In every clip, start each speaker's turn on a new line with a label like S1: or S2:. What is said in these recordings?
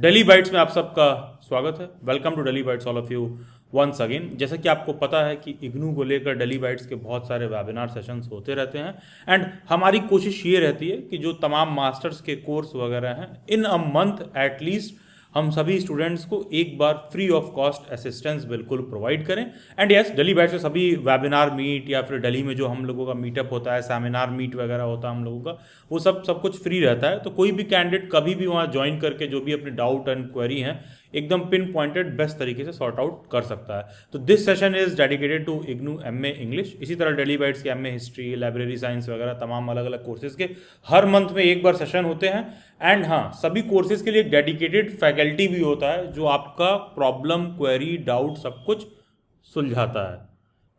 S1: Daily bytes में आप सबका स्वागत है। Welcome to Daily Bites all of you once again. जैसा कि आपको पता है कि इग्नू को लेकर डेली बाइट्स के बहुत सारे वेबिनार सेशंस होते रहते हैं एंड हमारी कोशिश ये रहती है कि जो तमाम मास्टर्स के कोर्स वगैरह हैं इन अ मंथ एटलीस्ट हम सभी स्टूडेंट्स को एक बार फ्री ऑफ कॉस्ट असिस्टेंस बिल्कुल प्रोवाइड करें। एंड यस, डेली बैच में सभी वेबिनार मीट या फिर दिल्ली में जो हम लोगों का मीटअप होता है, सेमिनार मीट वगैरह होता है हम लोगों का, वो सब कुछ फ्री रहता है। तो कोई भी कैंडिडेट कभी भी वहाँ ज्वाइन करके जो भी अपनी डाउट एंड क्वेरी हैं एकदम पिन पॉइंटेड बेस्ट तरीके से सॉर्ट आउट कर सकता है। तो this session is dedicated to IGNOU MA English. इसी तरह डेली बाइट्स के एमए हिस्ट्री, लाइब्रेरी साइंस वगैरह तमाम अलग अलग कोर्सेज के हर मंथ में एक बार सेशन होते हैं। एंड हाँ, सभी कोर्सेज के लिए एक डेडिकेटेड फैकल्टी भी होता है जो आपका प्रॉब्लम, क्वेरी, डाउट सब कुछ सुलझाता है,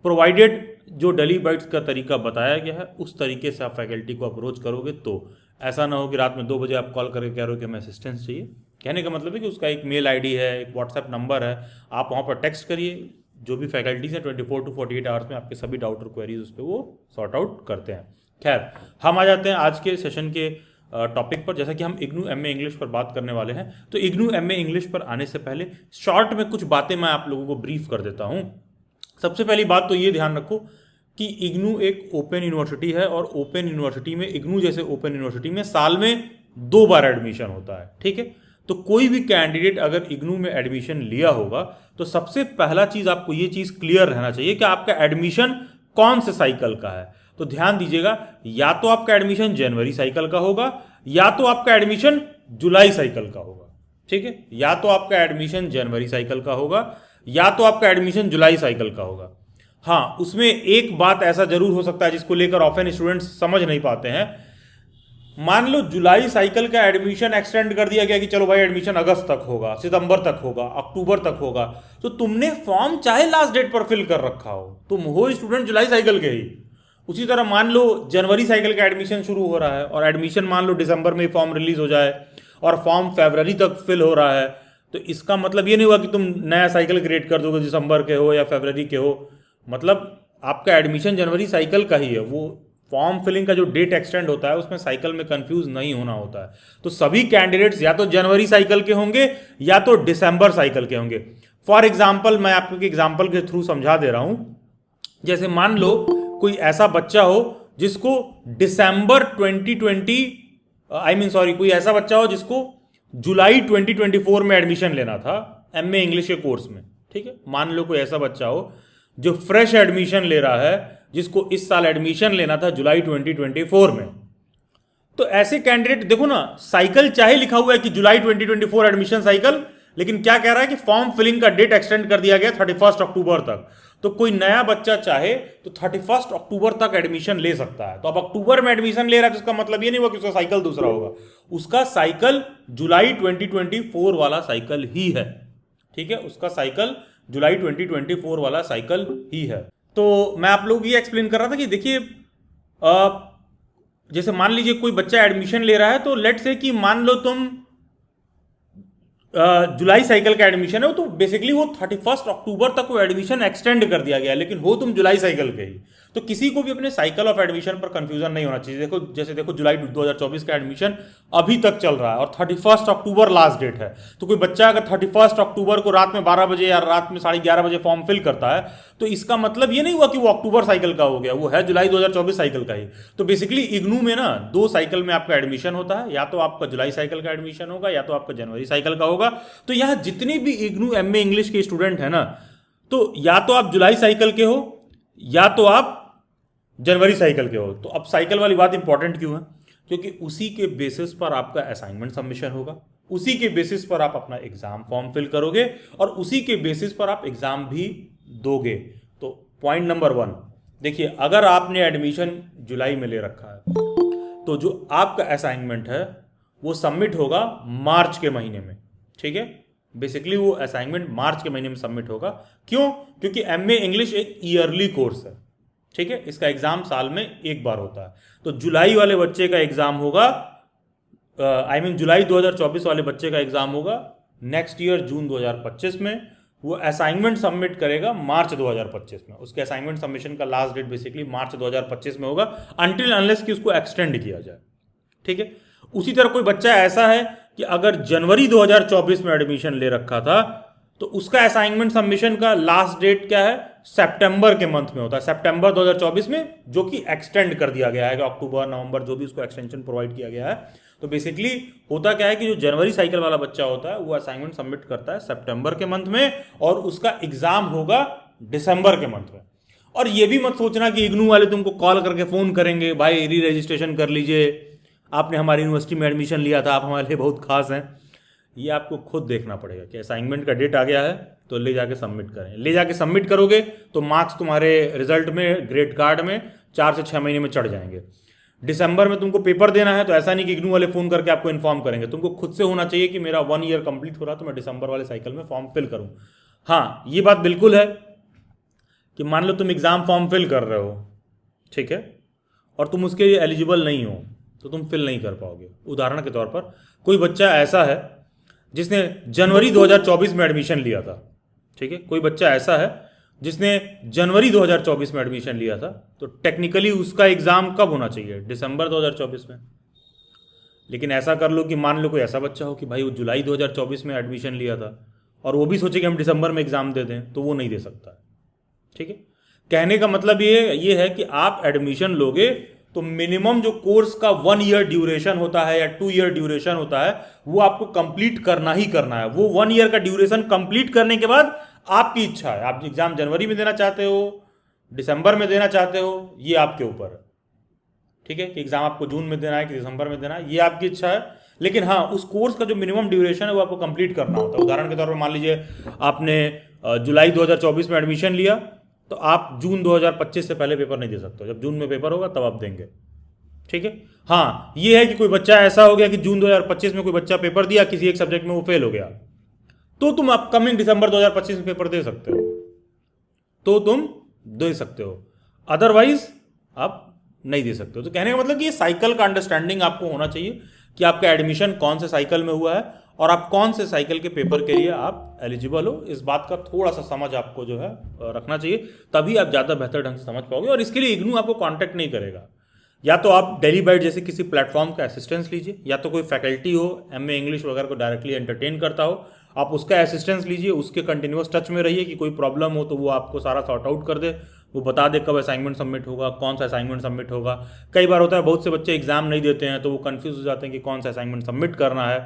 S1: प्रोवाइडेड जो डेली बाइट्स का तरीका बताया गया है उस तरीके से आप फैकल्टी को अप्रोच करोगे। तो ऐसा ना हो कि रात में 2 बजे आप कॉल करके कह रहे हो कि हमें असिस्टेंस चाहिए। कहने का मतलब है कि उसका एक मेल आईडी है, एक व्हाट्सएप नंबर है, आप वहाँ पर टेक्स्ट करिए। जो भी फैकल्टीज हैं 24 to 48 आवर्स में आपके सभी डाउट और क्वेरीज उस पर वो सॉर्ट आउट करते हैं। खैर, हम आ जाते हैं आज के सेशन के टॉपिक पर। जैसा कि हम इग्नू एमए इंग्लिश पर बात करने वाले हैं, तो इग्नू एमए इंग्लिश पर आने से पहले शॉर्ट में कुछ बातें मैं आप लोगों को ब्रीफ कर देता हूँ। सबसे पहली बात तो ये ध्यान रखो कि इग्नू एक ओपन यूनिवर्सिटी है और ओपन यूनिवर्सिटी में, इग्नू जैसे ओपन यूनिवर्सिटी में साल में 2 बार एडमिशन होता है। ठीक है, तो कोई भी कैंडिडेट अगर इग्नू में एडमिशन लिया होगा तो सबसे पहला चीज आपको ये चीज क्लियर रहना चाहिए कि आपका एडमिशन कौन से साइकिल का है। तो ध्यान दीजिएगा, या तो आपका एडमिशन जनवरी साइकिल का होगा या तो आपका एडमिशन जुलाई साइकिल का होगा। ठीक है, या तो आपका एडमिशन जनवरी साइकिल का होगा या तो आपका एडमिशन जुलाई साइकिल का होगा। हाँ, उसमें एक बात ऐसा जरूर हो सकता है जिसको लेकर ऑफन स्टूडेंट्स समझ नहीं पाते हैं। मान लो जुलाई साइकिल का एडमिशन एक्सटेंड कर दिया गया कि चलो भाई एडमिशन अगस्त तक होगा, सितंबर तक होगा, अक्टूबर तक होगा, तो तुमने फॉर्म चाहे लास्ट डेट पर फिल कर रखा हो, तुम हो स्टूडेंट जुलाई साइकिल के ही। उसी तरह मान लो जनवरी साइकिल का एडमिशन शुरू हो रहा है और एडमिशन मान लो दिसंबर में फॉर्म रिलीज हो जाए और फॉर्म फरवरी तक फिल हो रहा है, तो इसका मतलब ये नहीं हुआ कि तुम नया साइकिल क्रिएट कर दोगे दिसंबर के हो या फरवरी के हो। मतलब आपका एडमिशन जनवरी साइकिल का ही है। वो फॉर्म फिलिंग का जो डेट एक्सटेंड होता है उसमें साइकिल में कंफ्यूज नहीं होना होता है। तो सभी कैंडिडेट्स या तो जनवरी साइकिल के होंगे या तो दिसंबर साइकिल के होंगे। फॉर एग्जाम्पल, मैं आपको एक एग्जाम्पल के थ्रू समझा दे रहा हूं। जैसे मान लो कोई ऐसा बच्चा हो जिसको दिसंबर 2020 कोई ऐसा बच्चा हो जिसको जुलाई 2024 में एडमिशन लेना था एमए इंग्लिश के कोर्स में। ठीक है, मान लो कोई ऐसा बच्चा हो जो फ्रेश एडमिशन ले रहा है, जिसको इस साल एडमिशन लेना था जुलाई 2024 में। तो ऐसे कैंडिडेट देखो ना, साइकिल चाहे लिखा हुआ है कि जुलाई 2024 एडमिशन साइकिल, लेकिन क्या कह रहा है कि फॉर्म फिलिंग का डेट एक्सटेंड कर दिया गया 31 अक्टूबर तक। तो कोई नया बच्चा चाहे तो 31 अक्टूबर तक एडमिशन ले सकता है। तो अब अक्टूबर में एडमिशन ले रहा है तो उसका मतलब ये नहीं हुआ कि उसका साइकिल दूसरा होगा, उसका साइकिल जुलाई 2024 वाला साइकिल ही है। ठीक है, उसका साइकिल जुलाई 2024 वाला साइकिल ही है। तो मैं आप लोग ये एक्सप्लेन कर रहा था कि देखिए, जैसे मान लीजिए कोई बच्चा एडमिशन ले रहा है, तो लेट से कि मान लो तुम जुलाई साइकिल का एडमिशन है, तो बेसिकली वो 31 अक्टूबर तक वो एडमिशन एक्सटेंड कर दिया गया, लेकिन हो तुम जुलाई साइकिल के ही। तो किसी को भी अपने साइकिल ऑफ एडमिशन पर कंफ्यूजन नहीं होना चाहिए। देखो, जैसे देखो जुलाई 2024 का एडमिशन अभी तक चल रहा है और 31 अक्टूबर लास्ट डेट है। तो कोई बच्चा अगर 31 अक्टूबर को रात में 12 बजे या रात में 11:30 बजे फॉर्म फिल करता है, तो इसका मतलब ये नहीं हुआ कि वो अक्टूबर साइकिल का हो गया, वो है जुलाई 2024 साइकिल का ही। तो बेसिकली इग्नू में ना 2 साइकिल में आपका एडमिशन होता है, या तो आपका जुलाई साइकिल का एडमिशन होगा या तो आपका जनवरी साइकिल का होगा। तो यहाँ जितने भी इग्नू एमए इंग्लिश के स्टूडेंट है ना, तो या तो आप जुलाई साइकिल के हो या तो आप जनवरी साइकिल के हो। तो अब साइकिल वाली बात इंपॉर्टेंट क्यों है? क्योंकि उसी के बेसिस पर आपका असाइनमेंट सबमिशन होगा, उसी के बेसिस पर आप अपना एग्जाम फॉर्म फिल करोगे और उसी के बेसिस पर आप एग्जाम भी दोगे। तो पॉइंट नंबर 1 देखिए, अगर आपने एडमिशन जुलाई में ले रखा है तो जो आपका असाइनमेंट है वो सबमिट होगा मार्च के महीने में। ठीक है, बेसिकली वो असाइनमेंट मार्च के महीने में सबमिट होगा। क्यों? क्योंकि एमए इंग्लिश एक ईयरली कोर्स है। ठीक है, इसका एग्जाम साल में एक बार होता है। तो जुलाई वाले बच्चे का एग्जाम होगा, जुलाई 2024 वाले बच्चे का एग्जाम होगा नेक्स्ट ईयर जून 2025 में। वो असाइनमेंट सबमिट करेगा मार्च 2025 में। उसके असाइनमेंट सबमिशन का लास्ट डेट बेसिकली मार्च 2025 में होगा, अनटिल अनलेस कि उसको एक्सटेंड किया जाए। ठीक है, उसी तरह कोई बच्चा ऐसा है कि अगर जनवरी 2024 में एडमिशन ले रखा था तो उसका असाइनमेंट सबमिशन का लास्ट डेट क्या है, सितंबर के मंथ में होता है, सितंबर 2024 में, जो कि एक्सटेंड कर दिया गया है कि अक्टूबर नवंबर जो भी उसको एक्सटेंशन प्रोवाइड किया गया है। तो बेसिकली होता क्या है कि जो जनवरी साइकिल वाला बच्चा होता है वो असाइनमेंट सबमिट करता है सितंबर के मंथ में और उसका एग्जाम होगा दिसंबर के मंथ में। और ये भी मत सोचना कि इग्नू वाले तुमको कॉल करके फोन करेंगे, भाई री रजिस्ट्रेशन कर लीजिए, आपने हमारी यूनिवर्सिटी में एडमिशन लिया था, आप हमारे लिए बहुत खास हैं। ये आपको खुद देखना पड़ेगा कि असाइनमेंट का डेट आ गया है तो ले जाके सबमिट करें। ले जाके सबमिट करोगे तो मार्क्स तुम्हारे रिजल्ट में, ग्रेड कार्ड में 4 से 6 महीने में चढ़ जाएंगे। दिसंबर में तुमको पेपर देना है तो ऐसा नहीं कि इग्नू वाले फोन करके आपको इन्फॉर्म करेंगे, तुमको खुद से होना चाहिए कि मेरा 1 ईयर कंप्लीट हो रहा तो मैं दिसंबर वाले साइकिल में फॉर्म फिल करूँ। हाँ, ये बात बिल्कुल है कि मान लो तुम एग्जाम फॉर्म फिल कर रहे हो, ठीक है, और तुम उसके लिए एलिजिबल नहीं हो तो तुम फिल नहीं कर पाओगे। उदाहरण के तौर पर कोई बच्चा ऐसा है जिसने जनवरी 2024 में एडमिशन लिया था, ठीक है, कोई बच्चा ऐसा है जिसने जनवरी 2024 में एडमिशन लिया था, तो टेक्निकली उसका एग्जाम कब होना चाहिए, दिसंबर 2024 में। लेकिन ऐसा कर लो कि मान लो कोई ऐसा बच्चा हो कि भाई वो जुलाई 2024 में एडमिशन लिया था और वो भी सोचे कि हम दिसंबर में एग्जाम दे दें, तो वो नहीं दे सकता, ठीक है। कहने का मतलब ये है कि आप एडमिशन लोगे तो मिनिमम जो कोर्स का 1 ईयर ड्यूरेशन होता है या 2 ईयर ड्यूरेशन होता है वो आपको कंप्लीट करना ही करना है। वो 1 ईयर का ड्यूरेशन कंप्लीट करने के बाद आपकी इच्छा है, आप एग्जाम जनवरी में देना चाहते हो, दिसंबर में देना चाहते हो, ये आपके ऊपर है, ठीक है, कि एग्जाम आपको जून में देना है कि दिसंबर में देना है, ये आपकी इच्छा है। लेकिन हाँ, उस कोर्स का जो मिनिमम ड्यूरेशन है वो आपको कंप्लीट करना होता है। उदाहरण के तौर पर मान लीजिए आपने जुलाई 2024 में एडमिशन लिया तो आप जून 2025 से पहले पेपर नहीं दे सकते, जब जून में पेपर होगा तब आप देंगे, ठीक है। हाँ, ये है कि कोई बच्चा ऐसा हो गया कि जून 2025 में कोई बच्चा पेपर दिया, किसी एक सब्जेक्ट में वो फेल हो गया, तो तुम अपकमिंग दिसंबर 2025 में पेपर दे सकते हो, तो तुम दे सकते हो, अदरवाइज आप नहीं दे सकते हो। तो कहने का मतलब कि ये साइकिल का अंडरस्टैंडिंग आपको होना चाहिए कि आपका एडमिशन कौन से साइकिल में हुआ है और आप कौन से साइकिल के पेपर के लिए आप एलिजिबल हो। इस बात का थोड़ा सा समझ आपको जो है रखना चाहिए, तभी आप ज़्यादा बेहतर ढंग से समझ पाओगे। और इसके लिए इग्नू आपको कांटेक्ट नहीं करेगा, या तो आप डेली बाइट जैसे किसी प्लेटफॉर्म का असिस्टेंस लीजिए, या तो कोई फैकल्टी हो MA इंग्लिश वगैरह को डायरेक्टली एंटरटेन करता हो, आप उसका असिस्टेंस लीजिए, उसके कंटिन्यूस टच में रहिए कि कोई प्रॉब्लम हो तो वो आपको सारा सॉर्ट आउट कर दे, वो बता दे कब असाइनमेंट सबमिट होगा, कौन सा असाइनमेंट सबमिट होगा। कई बार होता है बहुत से बच्चे एग्जाम नहीं देते हैं तो वो कंफ्यूज हो जाते हैं कि कौन सा असाइनमेंट सबमिट करना है।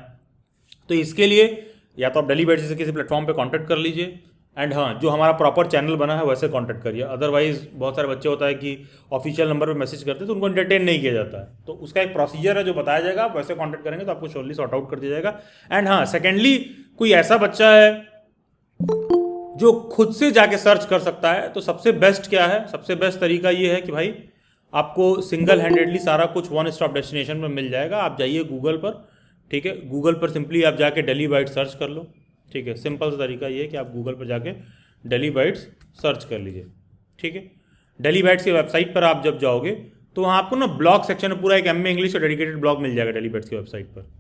S1: तो इसके लिए या तो आप डेली बाइट से किसी प्लेटफॉर्म पे कांटेक्ट कर लीजिए, एंड हाँ, जो हमारा प्रॉपर चैनल बना है वैसे कांटेक्ट करिए। अदरवाइज बहुत सारे बच्चे होता है कि ऑफिशियल नंबर पे मैसेज करते हैं तो उनको एंटरटेन नहीं किया जाता है, तो उसका एक प्रोसीजर है जो बताया जाएगा, आप वैसे कांटेक्ट करेंगे तो आपको श्योरली सॉर्ट आउट कर दिया जाएगा। एंड हाँ, सेकेंडली कोई ऐसा बच्चा है जो खुद से जाके सर्च कर सकता है, तो सबसे बेस्ट क्या है, सबसे बेस्ट तरीका ये है कि भाई आपको सिंगल हैंडेडली सारा कुछ वन स्टॉप डेस्टिनेशन में मिल जाएगा। आप जाइए गूगल पर, ठीक है, गूगल पर सिंपली आप जाके डेली बाइट सर्च कर लो, ठीक है। सिंपल सा तरीका ये है कि आप गूगल पर जाके डेली बाइट्स सर्च कर लीजिए, ठीक है। डेली बाइट्स की वेबसाइट पर आप जब जाओगे तो वहाँ आपको ना ब्लॉग सेक्शन में पूरा एक MA इंग्लिश का डेडिकेटेड ब्लॉग मिल जाएगा डेली बाइट्स की वेबसाइट पर।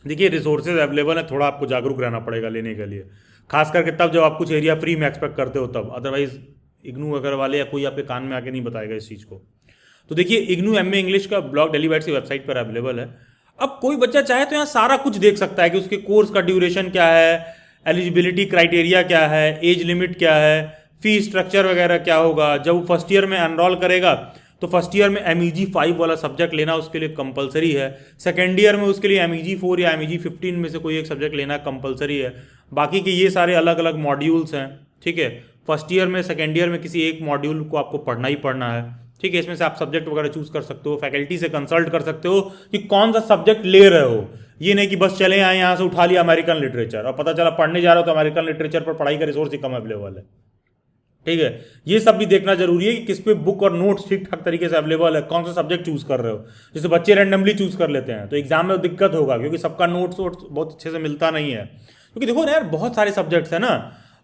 S1: देखिए, रिसोर्सेज अवेलेबल है, थोड़ा आपको जागरूक रहना पड़ेगा लेने के लिए, खास करके तब जब आप कुछ एरिया फ्री में एक्सपेक्ट करते हो तब, अदरवाइज इग्नू वगैरह वाले या कोई आपके कान में आके नहीं बताएगा इस चीज़ को। तो देखिए, इग्नू MA इंग्लिश का ब्लॉग डेली बाइट्स की वेबसाइट पर अवेलेबल है। अब कोई बच्चा चाहे तो यहाँ सारा कुछ देख सकता है कि उसके कोर्स का ड्यूरेशन क्या है, एलिजिबिलिटी क्राइटेरिया क्या है, एज लिमिट क्या है, फी स्ट्रक्चर वगैरह क्या होगा। जब वो फर्स्ट ईयर में एनरोल करेगा तो फर्स्ट ईयर में MEG 5 वाला सब्जेक्ट लेना उसके लिए कंपलसरी है, सेकेंड ईयर में उसके लिए MEG 4 या MEG 15 में से कोई एक सब्जेक्ट लेना कंपलसरी है। बाकी के ये सारे अलग अलग मॉड्यूल्स हैं, ठीक है। फर्स्ट ईयर में, सेकेंड ईयर में किसी एक मॉड्यूल को आपको पढ़ना ही पढ़ना है, ठीक है। इसमें से आप सब्जेक्ट वगैरह चूज कर सकते हो, फैकल्टी से कंसल्ट कर सकते हो कि कौन सा सब्जेक्ट ले रहे हो। ये नहीं कि बस चले आए यहाँ से उठा लिया अमेरिकन लिटरेचर और पता चला पढ़ने जा रहे हो तो अमेरिकन लिटरेचर पर पढ़ाई का रिसोर्स ही कम अवेलेबल है, ठीक है। ये सब भी देखना जरूरी है कि किस पे बुक और नोट्स ठीक ठाक तरीके से अवेलेबल है, कौन सा सब्जेक्ट चूज कर रहे हो। जैसे बच्चे रैंडमली चूज कर लेते हैं तो एग्जाम में दिक्कत होगा, क्योंकि सबका नोट्स वोट्स बहुत अच्छे से मिलता नहीं है। क्योंकि देखो ना यार, बहुत सारे सब्जेक्ट्स है ना,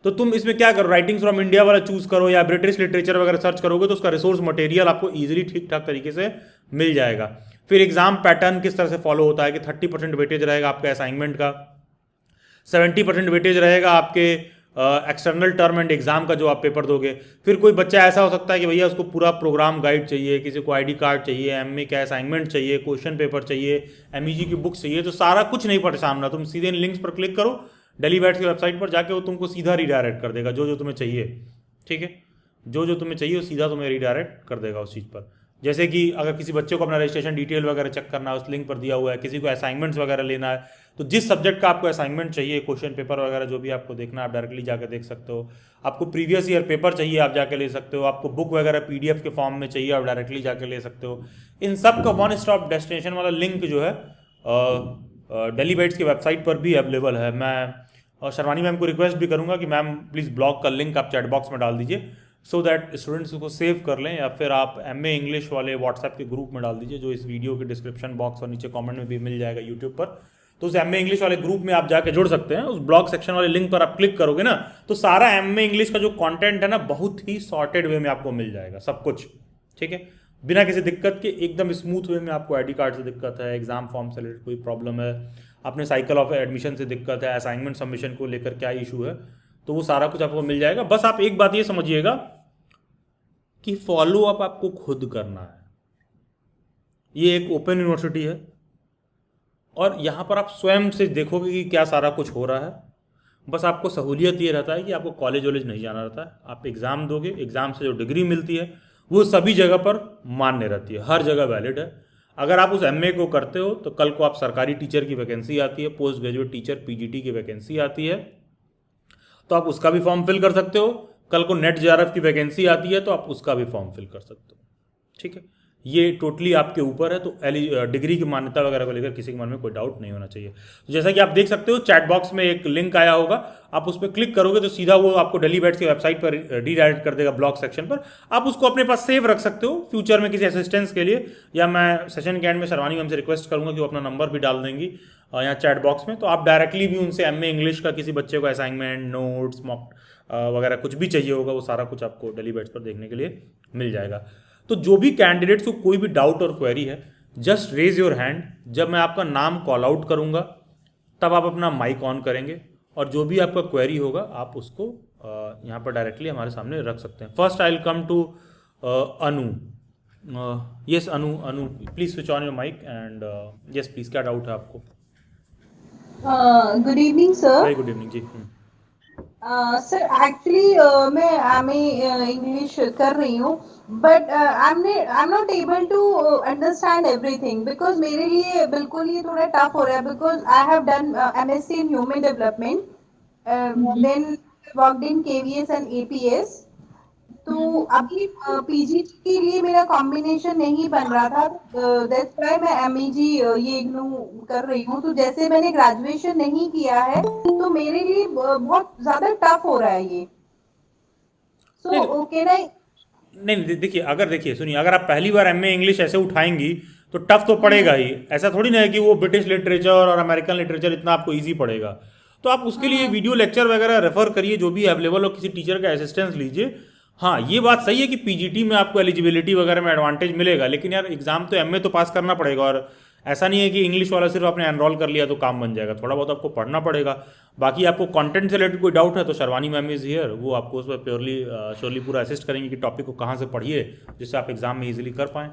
S1: तो तुम इसमें क्या करो, राइटिंग्स फ्रॉम इंडिया वाला चूज करो या ब्रिटिश लिटरेचर वगैरह सर्च करोगे तो उसका रिसोर्स मटेरियल आपको ईजिली ठीक ठाक तरीके से मिल जाएगा। फिर एग्जाम पैटर्न किस तरह से फॉलो होता है कि 30% वेटेज रहेगा आपके असाइनमेंट का, 70% वेटेज रहेगा आपके एक्सटर्नल टर्म एंड एग्जाम का जो आप पेपर दोगे। फिर कोई बच्चा ऐसा हो सकता है कि भैया उसको पूरा प्रोग्राम गाइड चाहिए, किसी को आईडी कार्ड चाहिए, एमए का असाइनमेंट चाहिए, क्वेश्चन पेपर चाहिए, एमईजी की बुक चाहिए। तो सारा कुछ नहीं परेशान होना, तुम सीधे इन लिंक्स पर क्लिक करो, डेली बैट्स की वेबसाइट पर जाके वो तुमको सीधा रिडायरेक्ट कर देगा जो जो तुम्हें चाहिए। ठीक है, जो जो तुम्हें चाहिए वो सीधा तुम्हें रिडायरेक्ट कर देगा उस चीज़ पर। जैसे कि अगर किसी बच्चे को अपना रजिस्ट्रेशन डिटेल वगैरह चेक करना है, उस लिंक पर दिया हुआ है। किसी को असाइनमेंट्स वगैरह लेना है, तो जिस सब्जेक्ट का आपको असाइनमेंट चाहिए, क्वेश्चन पेपर वगैरह जो भी आपको देखना है, आप डायरेक्टली जाकर देख सकते हो। आपको प्रीवियस ईयर पेपर चाहिए, आप जाके ले सकते हो। आपको बुक वगैरह पीडीएफ के फॉर्म में चाहिए, आप डायरेक्टली जाके ले सकते हो। इन सब का वन स्टॉप डेस्टिनेशन वाला लिंक जो है डेली बाइट्स की वेबसाइट पर भी अवेलेबल है। मैं शर्वानी मैम को रिक्वेस्ट भी करूंगा कि मैम प्लीज़ ब्लॉग का लिंक आप चैट बॉक्स में डाल दीजिए, सो दैट स्टूडेंट्स उसको सेव कर लें, या फिर आप एमए इंग्लिश वाले व्हाट्सएप के ग्रुप में डाल दीजिए, जो इस वीडियो के डिस्क्रिप्शन बॉक्स और नीचे कमेंट में भी मिल जाएगा यूट्यूब पर। तो उस एमए इंग्लिश वाले ग्रुप में आप जाके जुड़ सकते हैं। उस ब्लॉग सेक्शन वाले लिंक पर आप क्लिक करोगे ना, तो सारा एमए इंग्लिश का जो कंटेंट है ना, बहुत ही सॉर्टेड वे में आपको मिल जाएगा सब कुछ। ठीक है, बिना किसी दिक्कत के, एकदम स्मूथ वे में। आपको आईडी कार्ड से दिक्कत है, एग्जाम फॉर्म से रिलेटेड कोई प्रॉब्लम है, अपने साइकिल ऑफ एडमिशन से दिक्कत है, असाइनमेंट सबमिशन को लेकर क्या इशू है, तो वो सारा कुछ आपको मिल जाएगा। बस आप एक बात ये समझिएगा कि फॉलो अप आपको खुद करना है। ये एक ओपन यूनिवर्सिटी है और यहाँ पर आप स्वयं से देखोगे कि क्या सारा कुछ हो रहा है। बस आपको सहूलियत ये रहता है कि आपको कॉलेज वॉलेज नहीं जाना रहता है। आप एग्ज़ाम दोगे, एग्ज़ाम से जो डिग्री मिलती है वो सभी जगह पर मान्य रहती है, हर जगह वैलिड है। अगर आप उस एमए को करते हो तो कल को आप सरकारी टीचर की वैकेंसी आती है, पोस्ट ग्रेजुएट टीचर पीजीटी की वैकेंसी आती है, तो आप उसका भी फॉर्म फिल कर सकते हो। कल को नेट जेआरएफ की वैकेंसी आती है तो आप उसका भी फॉर्म फिल कर सकते हो। ठीक है, ये टोटली आपके ऊपर है। तो डिग्री की मान्यता वगैरह को लेकर किसी के मन में कोई डाउट नहीं होना चाहिए। तो जैसा कि आप देख सकते हो, चैट बॉक्स में एक लिंक आया होगा, आप उस पर क्लिक करोगे तो सीधा वो आपको डेली बैट्स की वेबसाइट पर रीडायरेक्ट कर देगा, ब्लॉग सेक्शन पर। आप उसको अपने पास सेव रख सकते हो फ्यूचर में किसी असिस्टेंस के लिए, या मैं सेशन के एंड में शर्वानी मैम से रिक्वेस्ट करूंगा कि वो अपना नंबर भी डाल देंगी यहाँ चैट बॉक्स में। तो आप डायरेक्टली भी उनसे एमए इंग्लिश का किसी बच्चे को असाइनमेंट, नोट्स, मॉक वगैरह कुछ भी चाहिए होगा, वो सारा कुछ आपको डेली बैट्स पर देखने के लिए मिल जाएगा। तो जो भी कैंडिडेट्स को कोई भी डाउट और क्वेरी है, जस्ट रेज योर हैंड। जब मैं आपका नाम कॉल आउट करूंगा तब आप अपना माइक ऑन करेंगे, और जो भी आपका क्वेरी होगा आप उसको यहाँ पर डायरेक्टली हमारे सामने रख सकते हैं। First I will come to Anu. Yes Anu, please switch on your mic and yes please, क्या डाउट है आपको?
S2: Good evening sir.
S1: Very good evening जी।
S2: सर एक्चुअली मैं एमए इंग्लिश कर रही हूँ, but I am not able to understand everything, because मेरे लिए बिल्कुल ये थोड़ा टफ हो रहा है, because I have done MSc in human development, then worked in KVS and APS. तो अभी पीजीटी के लिए मेरा कॉम्बिनेशन नहीं बन रहा था, दैट्स व्हाई मैं एमईजी ये इग्नू कर रही हूँ। तो जैसे मैंने ग्रेजुएशन नहीं किया है तो मेरे लिए बहुत ज्यादा टफ हो रहा है ये। सो ओके ना?
S1: नहीं देखिए सुनिए, अगर आप पहली बार एमए इंग्लिश ऐसे उठाएंगी तो टफ तो पड़ेगा ही। ऐसा थोड़ी ना है कि वो ब्रिटिश लिटरेचर और अमेरिकन लिटरेचर इतना आपको इजी पड़ेगा। तो आप उसके लिए वीडियो लेक्चर वगैरह रेफर करिए, जो भी अवेलेबल हो, किसी टीचर का असिस्टेंस लीजिए। हाँ, ये बात सही है कि पीजीटी में आपको एलिजिबिलिटी वगैरह में एडवांटेज मिलेगा, लेकिन यार एग्जाम तो एमए तो पास करना पड़ेगा। और ऐसा नहीं है कि इंग्लिश वाला सिर्फ आपने एनरोल कर लिया तो काम बन जाएगा, थोड़ा बहुत आपको पढ़ना पड़ेगा। बाकी आपको कंटेंट से रिलेटेड कोई डाउट है तो शर्वानी मैम इज़ हियर, वो आपको उस पर प्योरली श्योरली पूरा असिस्ट करेंगे कि टॉपिक को कहाँ से पढ़िए जिससे आप एग्जाम में इजीली कर पाएँ।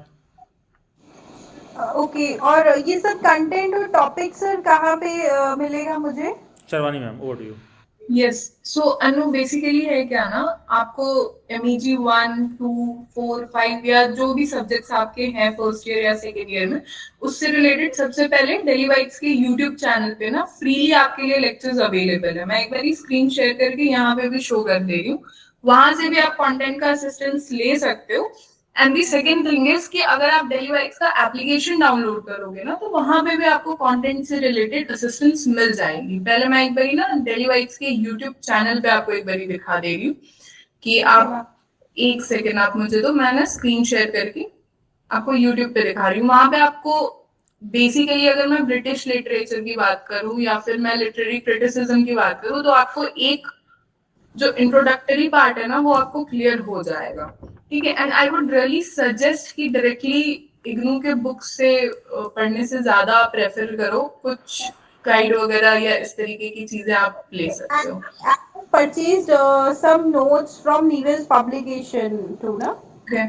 S2: ओके, और ये सब कंटेंट और टॉपिक सर कहाँ पे मिलेगा मुझे?
S1: Sharvani ma'am, over to you.
S3: Yes, so Anu basically है क्या ना, आपको MEG 1, 2, 4, 5 या जो भी सब्जेक्ट्स आपके हैं फर्स्ट ईयर या सेकेंड ईयर में, उससे रिलेटेड सबसे पहले डेली बाइट्स के यूट्यूब चैनल पे ना फ्रीली आपके लिए लेक्चर्स अवेलेबल है। मैं एक बार स्क्रीन शेयर करके यहाँ पे भी शो कर दे रही हूँ, वहां से भी आप कंटेंट का असिस्टेंस ले सकते हो। And the second thing is कि अगर आप डेली बाइट्स का एप्लीकेशन डाउनलोड करोगे ना, तो वहां पे भी आपको कंटेंट से रिलेटेड असिस्टेंस मिल जाएगी। पहले मैं एक बारी ना डेली बाइट्स के यूट्यूब चैनल पे आपको एक बारी दिखा दे रही हूँ कि आप एक सेकेंड आप मुझे दो, मैं ना स्क्रीन शेयर करके आपको यूट्यूब पे दिखा रही हूँ। वहां पे आपको बेसिकली अगर मैं ब्रिटिश लिटरेचर की बात करूँ या फिर मैं लिटरेरी क्रिटिसिज्म की बात करूँ, तो आपको एक जो इंट्रोडक्टरी पार्ट है ना वो आपको क्लियर हो जाएगा। ठीक है, and I would really suggest कि डायरेक्टली इग्नू के बुक से पढ़ने से ज्यादा प्रेफर करो, कुछ गाइड वगैरह या इस तरीके की चीजें आप ले सकते हो।
S2: purchased some notes from Neeraj publication too, na?
S3: Okay.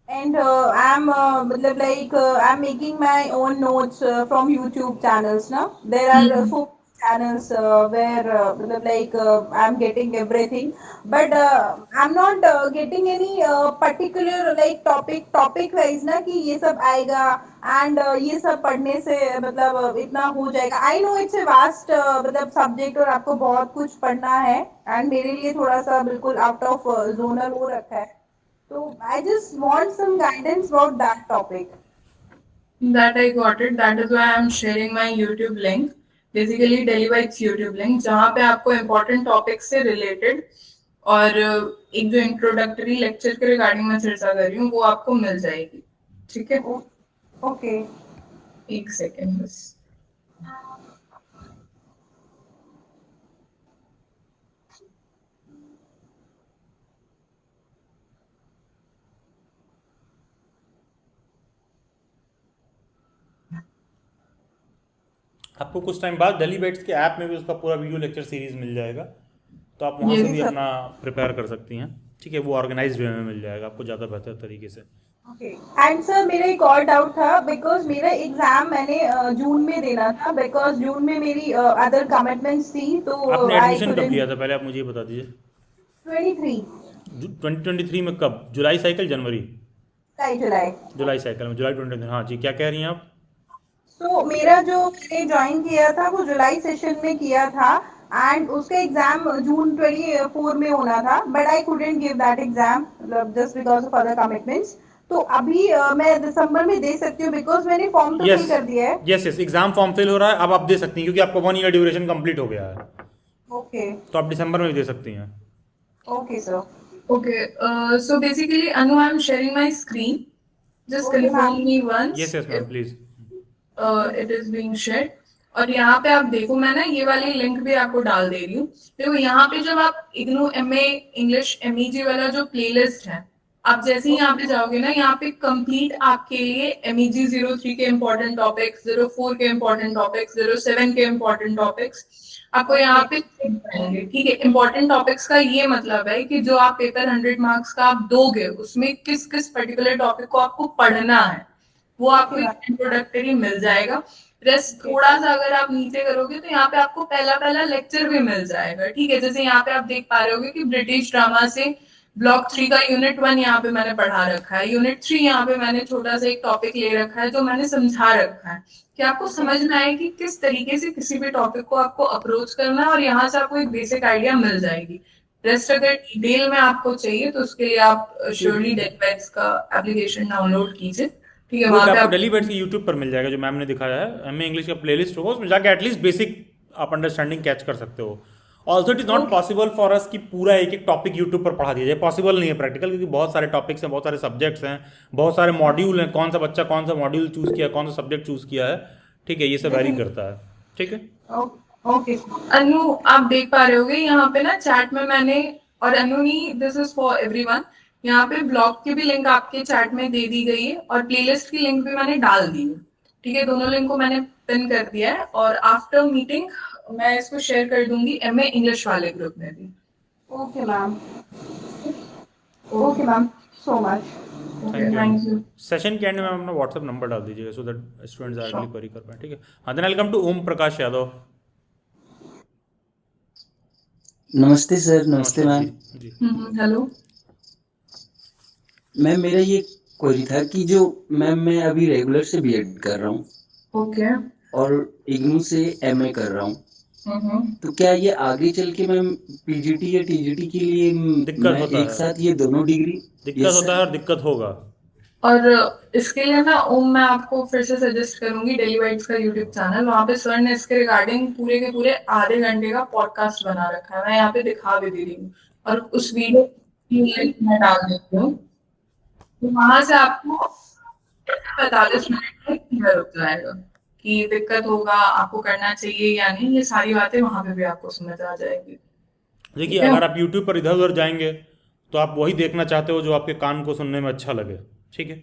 S2: And मतलब like I'm making my own notes from YouTube channels, na? There are so channels where मतलब like I'm getting everything, but I'm not getting any particular like topic wise ना कि ये सब आएगा and ये सब पढ़ने से मतलब इतना हो जाएगा. I know it's a vast मतलब subject और आपको बहुत कुछ पढ़ना है and मेरे लिए थोड़ा सा बिल्कुल out of zonal हो रखा है. So I just want some guidance about that topic.
S3: That I got it. That is why I'm sharing my YouTube link. Basically Delhi Bites YouTube link जहाँ पे आपको important topics से related और एक जो introductory lecture के regarding मैं चर्चा कर रही हूँ वो आपको मिल जाएगी. ठीक है?
S2: Okay.
S3: एक second बस.
S1: आपको कुछ टाइम बाद डेली बाइट्स के ऐप में भी उसका पूरा वीडियो लेक्चर सीरीज मिल जाएगा, तो आप वहाँ से भी अपना प्रिपेयर कर सकती हैं. ठीक है, वो ऑर्गेनाइज्ड वे में मिल जाएगा आपको ज़्यादा बेहतर तरीके से.
S2: ओके. एंड सर मेरा एक और डाउट था बिकॉज मेरा एग्जाम मैंने जून में देना था बिकॉज जून में मेरी अदर कमिटमेंट्स थी तो
S1: आपने
S2: आई
S1: एडमिशन कब
S2: कुडंट.
S1: लिया था, पहले आप मुझे ये बता दीजिए.
S2: 23
S1: 2023 में कब? जुलाई साइकिल, जनवरी?
S2: जुलाई.
S1: जुलाई साइकिल में, जुलाई 2023. हाँ जी, क्या कह रही हैं आप?
S2: तो मेरा जो मैंने ज्वाइन किया था वो जुलाई सेशन में किया था एंड उसका एग्जाम जून 24 में होना था but I couldn't give that exam just because of other commitments. तो अभी मैं दिसंबर में दे सकती हूँ बिकॉज मैंने फॉर्म तो फिल कर दिया है.
S1: यस, एग्जाम फॉर्म फिल हो रहा है, अब आप दे सकती हैं क्योंकि आपका 1 ईयर ड्यूरेशन कंप्लीट हो गया है.
S2: ओके.
S1: तो आप दिसंबर में भी दे सकती हैं.
S2: Okay sir.
S3: Okay. So basically, Anu, I'm sharing my screen. Just
S2: Okay,
S3: confirm
S2: ma'am.
S3: me once.
S1: Yes yes ma'am, please.
S3: It is being shared. और यहाँ पे आप देखो मैं ना ये वाली लिंक भी आपको डाल दे रही हूँ. देखो यहाँ पे जब आप इग्नू MA इंग्लिश MEG वाला जो प्लेलिस्ट है आप जैसे ही यहाँ पे जाओगे ना यहाँ पे कंप्लीट आपके लिए MEG 03 के इम्पोर्टेंट टॉपिक्स, 04 के इम्पोर्टेंट टॉपिक्स, 07 के इम्पोर्टेंट टॉपिक्स आपको यहाँ पे मिलेंगे. ठीक है, इम्पोर्टेंट टॉपिक्स का ये मतलब है कि जो आप पेपर 100 मार्क्स का आप दोगे उसमें किस किस पर्टिकुलर टॉपिक को आपको पढ़ना है वो आपको इंट्रोडक्टरी मिल जाएगा. रेस्ट थोड़ा सा अगर आप नीचे करोगे तो यहाँ पे आपको पहला लेक्चर भी मिल जाएगा. ठीक है, जैसे यहाँ पे आप देख पा रहे होगे कि ब्रिटिश ड्रामा से ब्लॉक 3 का यूनिट 1 यहाँ पे मैंने पढ़ा रखा है, यूनिट 3 यहाँ पे मैंने छोटा सा एक टॉपिक ले रखा है जो मैंने समझा रखा है कि आपको समझ में आए कि किस तरीके से किसी भी टॉपिक को आपको अप्रोच करना है और यहाँ से आपको एक बेसिक आइडिया मिल जाएगी. रेस्ट अगर डिटेल में आपको चाहिए तो उसके लिए आप श्योरली डेलीबाइट्स का एप्लीकेशन डाउनलोड कीजिए. ठीक है, वहाँ पे
S1: आपको
S3: आप
S1: डेली बाइट्स के यूट्यूब पर मिल जाएगा जो मैम ने दिखाया है. MA इंग्लिश का प्लेलिस्ट होगा, उसमें जाके एटलीस्ट बेसिक आप अंडरस्टैंडिंग कैच कर सकते हो. Also it is not possible for us कि पूरा एक एक टॉपिक यूट्यूब पर पढ़ा दिया जाए. पॉसिबल नहीं है प्रैक्टिकल, क्योंकि बहुत सारे टॉपिक्स हैं, बहुत सारे सब्जेक्ट्स हैं, बहुत सारे मॉड्यूल हैं. कौन सा बच्चा कौन सा मॉड्यूल चूज किया, कौन सा सब्जेक्ट चूज किया है, ठीक है, ये सब वैरी करता है. ठीक है.
S2: ओके.
S3: अनु आप देख पा रहे होगे यहाँ पे ना चैट में मैंने और अनु नहीं दिस इज फॉर एवरीवन यहाँ पे ब्लॉग की भी लिंक आपके चैट में दे दी गई है और प्लेलिस्ट की लिंक भी मैंने डाल दी है. ठीक है, दोनों लिंक को मैंने पिन कर दिया है और आफ्टर मीटिंग मैं इसको शेयर कर दूंगी MA इंग्लिश वाले ग्रुप में भी.
S2: Okay ma'am. Okay ma'am, so much.
S3: Thank you.
S1: Session के एंड में अपना व्हाट्सएप नंबर डाल दीजिएगा so that students directly query कर पाए. ठीक है. हाँ, than welcome to Om Prakash Yadav.
S4: नमस्ते सर. नमस्ते मैम.
S1: जी.
S3: हेलो
S4: मैम मेरा ये क्वेरी था कि जो मैम मैं अभी रेगुलर से बीएड कर रहा हूँ
S3: ओके.
S4: और इग्नू से MA कर रहा हूँ, तो क्या ये आगे चल के मैम PGT या TGT के लिए
S1: दिक्कत
S4: मैं
S1: होता
S4: एक
S1: है.
S4: साथ ये दोनों डिग्री
S1: दिक्कत होता है और दिक्कत होगा.
S3: और इसके लिए ना ओम मैं आपको फिर से सजेस्ट करूंगी डेली बाइट्स का यूट्यूब चैनल. वहाँ पे सर ने इसके रिगार्डिंग पूरे के पूरे आधे घंटे का पॉडकास्ट बना रखा है. मैं यहाँ पे दिखा भी दे रही हूँ और उस वीडियो की लिंक मैं डाल देती हूँ. तो वहां से आपको 45 मिनट में क्लियर हो जाएगा कि दिक्कत होगा, आपको करना चाहिए या नहीं. ये सारी बातें वहां पे भी आपको समझ आ जाएगी.
S1: देखिए, अगर आप YouTube पर इधर उधर जाएंगे तो आप वही देखना चाहते हो जो आपके कान को सुनने में अच्छा लगे. ठीक है.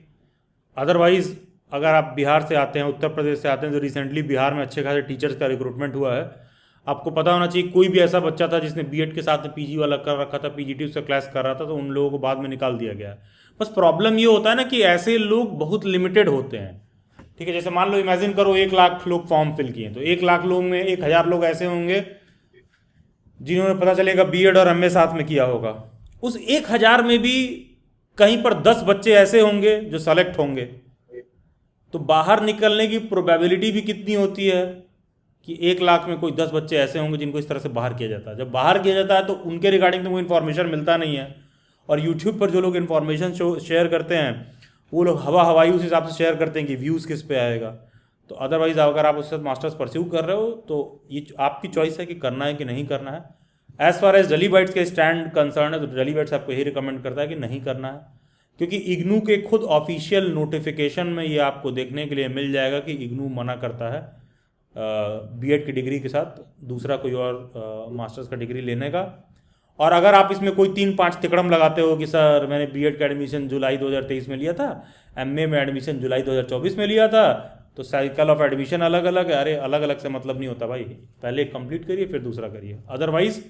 S1: अदरवाइज अगर आप बिहार से आते हैं, उत्तर प्रदेश से आते हैं, तो रिसेंटली बिहार में अच्छे खासे टीचर्स का रिक्रूटमेंट हुआ है. आपको पता होना चाहिए कोई भी ऐसा बच्चा था जिसने बीएड के साथ में पीजी वाला कर रखा था, पीजीटी उससे क्लास कर रहा था, तो उन लोगों को बाद में निकाल दिया गया। बस प्रॉब्लम ये होता है ना कि ऐसे लोग बहुत लिमिटेड होते हैं। ठीक है, जैसे मान लो इमेजिन करो 1 लाख लोग फॉर्म फिल किए, तो 1 लाख लोग में 1000 लोग ऐसे होंगे जिन्होंने पता चलेगा बीएड और एमए साथ में किया होगा। उस 1000 में भी कहीं पर 10 बच्चे ऐसे होंगे जो सेलेक्ट होंगे। तो बाहर निकलने की प्रोबेबिलिटी भी कितनी होती है कि 1 लाख में कोई 10 बच्चे ऐसे होंगे जिनको इस तरह से बाहर किया जाता है। जब बाहर किया जाता है तो उनके रिगार्डिंग तो कोई इन्फॉर्मेशन मिलता नहीं है, और यूट्यूब पर जो लोग इन्फॉर्मेशन शेयर करते हैं वो लोग हवाई उस हिसाब से शेयर करते हैं कि व्यूज़ किस पे आएगा। तो अदरवाइज़ अगर आप उसके साथ मास्टर्स परस्यू कर रहे हो तो ये आपकी चॉइस है कि करना है कि नहीं करना है। As far as Daily Bites के स्टैंड कंसर्न है तो डेली बाइट्स आपको यही रिकमेंड करता है कि नहीं करना है, क्योंकि इग्नू के खुद ऑफिशियल नोटिफिकेशन में ये आपको देखने के लिए मिल जाएगा कि इग्नू मना करता है बीएड की डिग्री के साथ दूसरा कोई और मास्टर्स का डिग्री लेने का। और अगर आप इसमें कोई 3-5 तिकड़म लगाते हो कि सर मैंने बीएड का एडमिशन जुलाई 2023 में लिया था, एमए में एडमिशन जुलाई 2024 में लिया था, तो साइकिल ऑफ एडमिशन अलग अलग है। अरे अलग अलग से मतलब नहीं होता भाई, पहले कंप्लीट करिए फिर दूसरा करिए। अदरवाइज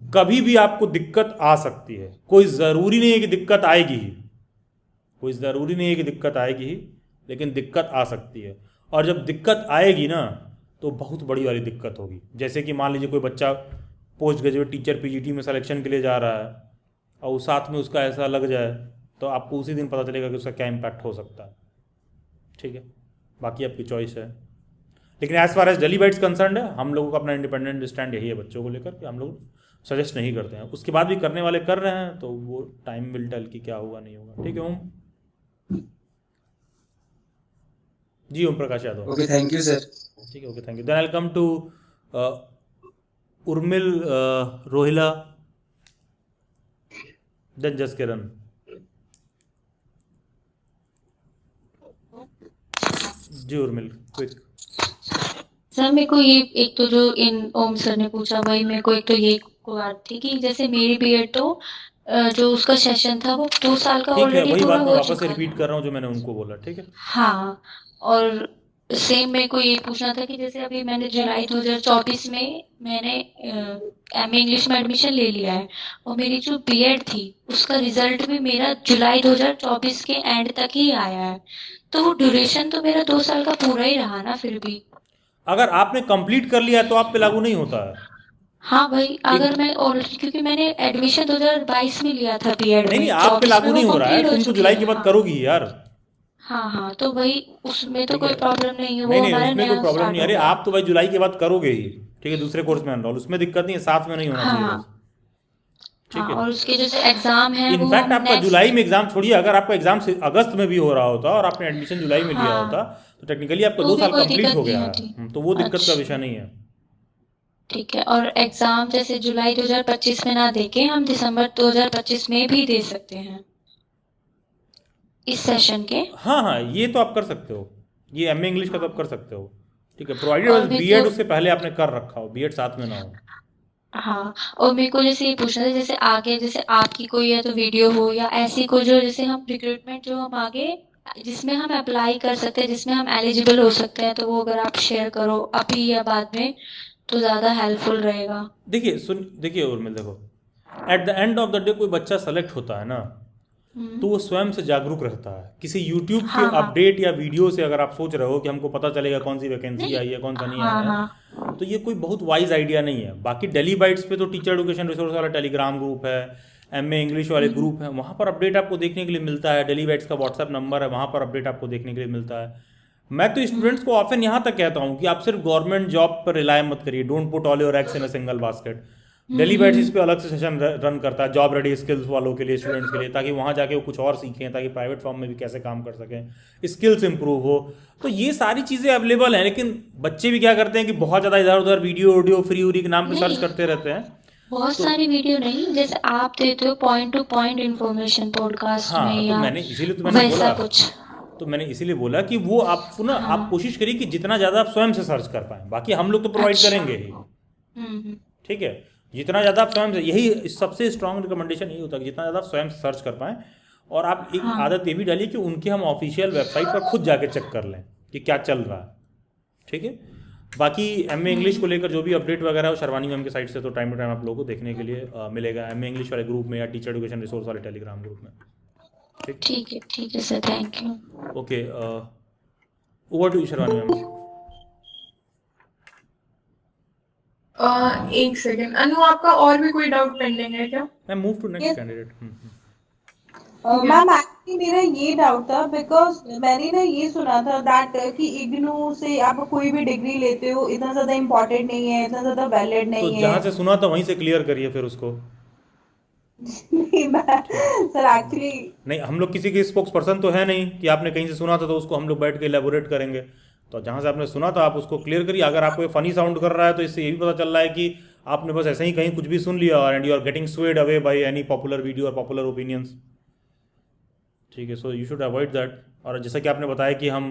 S1: कभी भी आपको दिक्कत आ सकती है। कोई ज़रूरी नहीं है कि दिक्कत आएगी ही, कोई ज़रूरी नहीं है कि दिक्कत आएगी ही, लेकिन दिक्कत आ सकती है। और जब दिक्कत आएगी ना तो बहुत बड़ी वाली दिक्कत होगी। जैसे कि मान लीजिए कोई बच्चा पोस्ट ग्रेजुएट टीचर पीजीटी में सिलेक्शन के लिए जा रहा है और साथ में उसका ऐसा लग जाए तो आपको उसी दिन पता चलेगा कि उसका क्या इम्पैक्ट हो सकता है। ठीक है, बाकी आपकी चॉइस है। लेकिन as far as Daily Bites concern है, हम लोगों का अपना इंडिपेंडेंट स्टैंड यही है बच्चों को लेकर कि हम लोग सजेस्ट नहीं करते हैं। उसके बाद भी करने वाले कर रहे हैं तो वो टाइम विल टेल कि क्या होगा नहीं होगा। ठीक है Om ji, Om Prakash Yadav.
S4: Okay, thank you sir.
S1: ठीक है, okay thank you. Then I come to Urmil Rohila, then Jaskiran. जी उर्मिल क्विक।
S5: सर मेरे को ये एक तो जो इन ओम सर ने पूछा भाई, मेरे को एक तो ये बात थी कि जैसे मेरी बीएड तो जो उसका सेशन था वो 2 साल का
S1: ठीक है,
S5: ऑलरेडी
S1: वही
S5: पूरा
S1: बात मैं
S5: हो
S1: वापस से
S5: चुका
S1: रिपीट
S5: था।
S1: कर रहा हूँ जो मैंने उनको बोला। ठीक है,
S5: हाँ, और सेम मेरे को ये पूछना था कि जैसे अभी मैंने जुलाई 2024 में मैंने एमए इंग्लिश में एडमिशन ले लिया है, और मेरी जो बीएड थी उसका रिजल्ट भी मेरा जुलाई 2024 के एंड तक ही आया है, तो वो ड्यूरेशन तो मेरा 2 साल का पूरा ही रहा ना फिर भी।
S1: अगर आपने कंप्लीट कर लिया है तो आप पे लागू नहीं होता है।
S5: हाँ भाई, अगर मैं ऑलरेडी, क्योंकि मैंने एडमिशन 2022 में लिया था बीएड
S1: नहीं
S5: में,
S1: नहीं, आप पे
S5: 24 में
S1: लागू
S5: वो
S1: नहीं हो रहा है,
S5: कंप्लीट हो
S1: तुम तो
S5: चुकी
S1: जुलाई
S5: है।
S1: के बाद
S5: हाँ
S1: करोगी यार।
S5: हाँ हाँ, तो भाई उसमें तो
S1: ठीक
S5: कोई
S1: है,
S5: प्रॉब्लम नहीं है,
S1: नहीं
S5: वो
S1: नहीं
S5: हमारा
S1: उसमें कोई
S5: नया
S1: प्रॉब्लम
S5: स्टार्ट
S1: नहीं।
S5: हो
S1: अरे
S5: गया।
S1: आप तो भाई जुलाई के बाद करोगे ही। ठीक है, दूसरे कोर्स में एनरोल, उसमें दिक्कत नहीं है, साथ में नहीं होना चाहिए
S5: हाँ
S1: बस। ठीक
S5: हाँ,
S1: है,
S5: और उसके जैसे एग्जाम है वो
S1: इनफैक्ट
S5: हम
S1: आपका जुलाई
S5: नेक्स्ट।
S1: में एग्जाम छोड़िए, अगर आपका एग्जाम अगस्त में भी हो रहा होता और आपने एडमिशन जुलाई में लिया होता
S5: हाँ,
S1: तो टेक्निकली आपका
S5: तो
S1: 2
S5: भी
S1: साल
S5: कोई
S1: कंप्लीट
S5: दिक्कत
S1: हो
S5: नहीं
S1: गया
S5: होती।
S1: है। तो वो दिक्कत का विषय
S5: अच्छा,
S1: नहीं है।
S5: ठीक है। और एग्जाम जैसे जुलाई 2025 में ना देके हम दिसंबर 2025 में भी दे सकते हैं इस सेशन के।
S1: हाँ हाँ, ये तो आप कर सकते हो, ये एमए इंग्लिश का तो आप कर सकते हो। ठीक है, प्रोवाइडेड
S5: और
S1: बस
S5: मेरे
S1: बीएड
S5: को,
S1: उससे पहले आपने कर रखा हो, बीएड साथ में ना हो।
S5: हाँ, और मेरे को जैसे ये पूछना था, जैसे आगे जैसे आपकी कोई या तो वीडियो हो या ऐसी कोई जो जैसे हम रिक्रूटमेंट जो हम आगे जिसमें हम अप्लाई कर सकते हैं, जिसमें हम एलिजिबल हो सकते हैं, तो वो अगर आप शेयर करो अभी या बाद में तो ज़्यादा हेल्पफुल रहेगा।
S1: देखिए उर्मिल, देखो eight the end of the day कोई बच्चा सेलेक्ट होता है ना तो वो स्वयं से जागरूक रहता है। किसी यूट्यूब के
S5: हाँ हाँ,
S1: अपडेट या वीडियो से अगर आप सोच रहे हो कि हमको पता चलेगा कौन सी वैकेंसी
S5: नहीं,
S1: आई है कौन सा नहीं
S5: हाँ
S1: आया है,
S5: हाँ
S1: तो ये कोई बहुत वाइज आइडिया नहीं है। बाकी डेली बाइट्स पे तो टीचर एजुकेशन रिसोर्स वाला टेलीग्राम ग्रुप है, एमए इंग्लिश वाले ग्रुप है, वहाँ पर अपडेट आपको देखने के लिए मिलता है। डेली बाइट्स का व्हाट्सएप नंबर है, वहाँ पर अपडेट आपको देखने के लिए मिलता है। मैं तो स्टूडेंट्स को ऑफन यहाँ तक कहता हूँ कि आप सिर्फ गवर्नमेंट जॉब पर रिलाय मत करिए। Don't put all your eggs in a single basket. Daily bytes इस पे अलग से सेशन रन करता है जॉब रेडी स्किल्स वालों के लिए, स्टूडेंट्स के लिए, ताकि वहाँ जाके वो कुछ और सीखें, ताकि प्राइवेट फॉर्म में भी कैसे काम कर सकें, स्किल्स इंप्रूव हो। तो ये सारी चीज़ें अवेलेबल हैं। लेकिन बच्चे भी क्या करते हैं कि बहुत ज़्यादा इधर उधर वीडियो फ्री उरी के नाम पे सर्च
S5: नहीं,
S1: करते रहते हैं।
S5: बहुत
S1: तो
S5: सारी वीडियो नहीं, जैसे आप देते हो point two point information podcast में
S1: हाँ, तो
S5: या
S1: मैंने इसीलिए तो मैंने
S5: वैसा
S1: बोला
S5: कुछ।
S1: तो मैंने इसीलिए बोला कि वो आपको ना आप
S5: हाँ,
S1: कोशिश करिए कि जितना ज़्यादा आप स्वयं से सर्च कर पाएँ। बाकी हम लोग तो प्रोवाइड
S5: अच्छा,
S1: करेंगे ही।
S5: हम्म,
S1: ठीक है, जितना ज़्यादा आप स्वयं से, यही सबसे स्ट्रांग रिकमेंडेशन यही होता है कि जितना ज़्यादा आप स्वयं से सर्च कर पाएँ। और आप एक
S5: हाँ
S1: आदत ये भी डालिए कि उनके हम ऑफिशियल वेबसाइट पर खुद जाके चेक कर लें कि क्या चल रहा है। ठीक है, बाकी एमए इंग्लिश को लेकर जो भी अपडेट वगैरह हो शर्वानी मैम के साइड से तो टाइम टू टाइम आप लोगों को देखने के लिए मिलेगा एमए इंग्लिश वाले ग्रुप में या टीचर एजुकेशन रिसोर्स वाले टेलीग्राम ग्रुप में।
S5: ठीक है sir, thank you.
S1: Okay, over to Sharvani ma'am.
S3: एक सेकेंड, अनु आपका और भी कोई डाउट पेंडिंग है क्या?
S1: Ma'am move to next
S2: Yes.
S1: Candidate.
S2: Ma'am actually मेरा ये डाउट था बिकॉज मैंने ना ये सुना था दैट कि इग्नू से आप कोई भी डिग्री लेते हो इतना ज्यादा इम्पोर्टेंट नहीं है, इतना ज्यादा वैलिड
S1: तो
S2: नहीं
S1: जहाँ
S2: है।
S1: से सुना था वहीं से क्लियर करिए फिर उसको।
S2: नहीं सर एक्चुअली
S1: नहीं, हम लोग किसी के स्पोक्स पर्सन तो है नहीं कि आपने कहीं से सुना था तो उसको हम लोग बैठ के एलेबोरेट करेंगे। तो जहाँ से आपने सुना था आप उसको क्लियर करिए। अगर आपको ये फनी साउंड कर रहा है तो इससे ये भी पता चल रहा है कि आपने बस ऐसे ही कहीं कुछ भी सुन लिया and you are getting swayed away by any popular video और पॉपुलर ओपिनियंस। ठीक है, so you should avoid that. और जैसा कि आपने बताया कि हम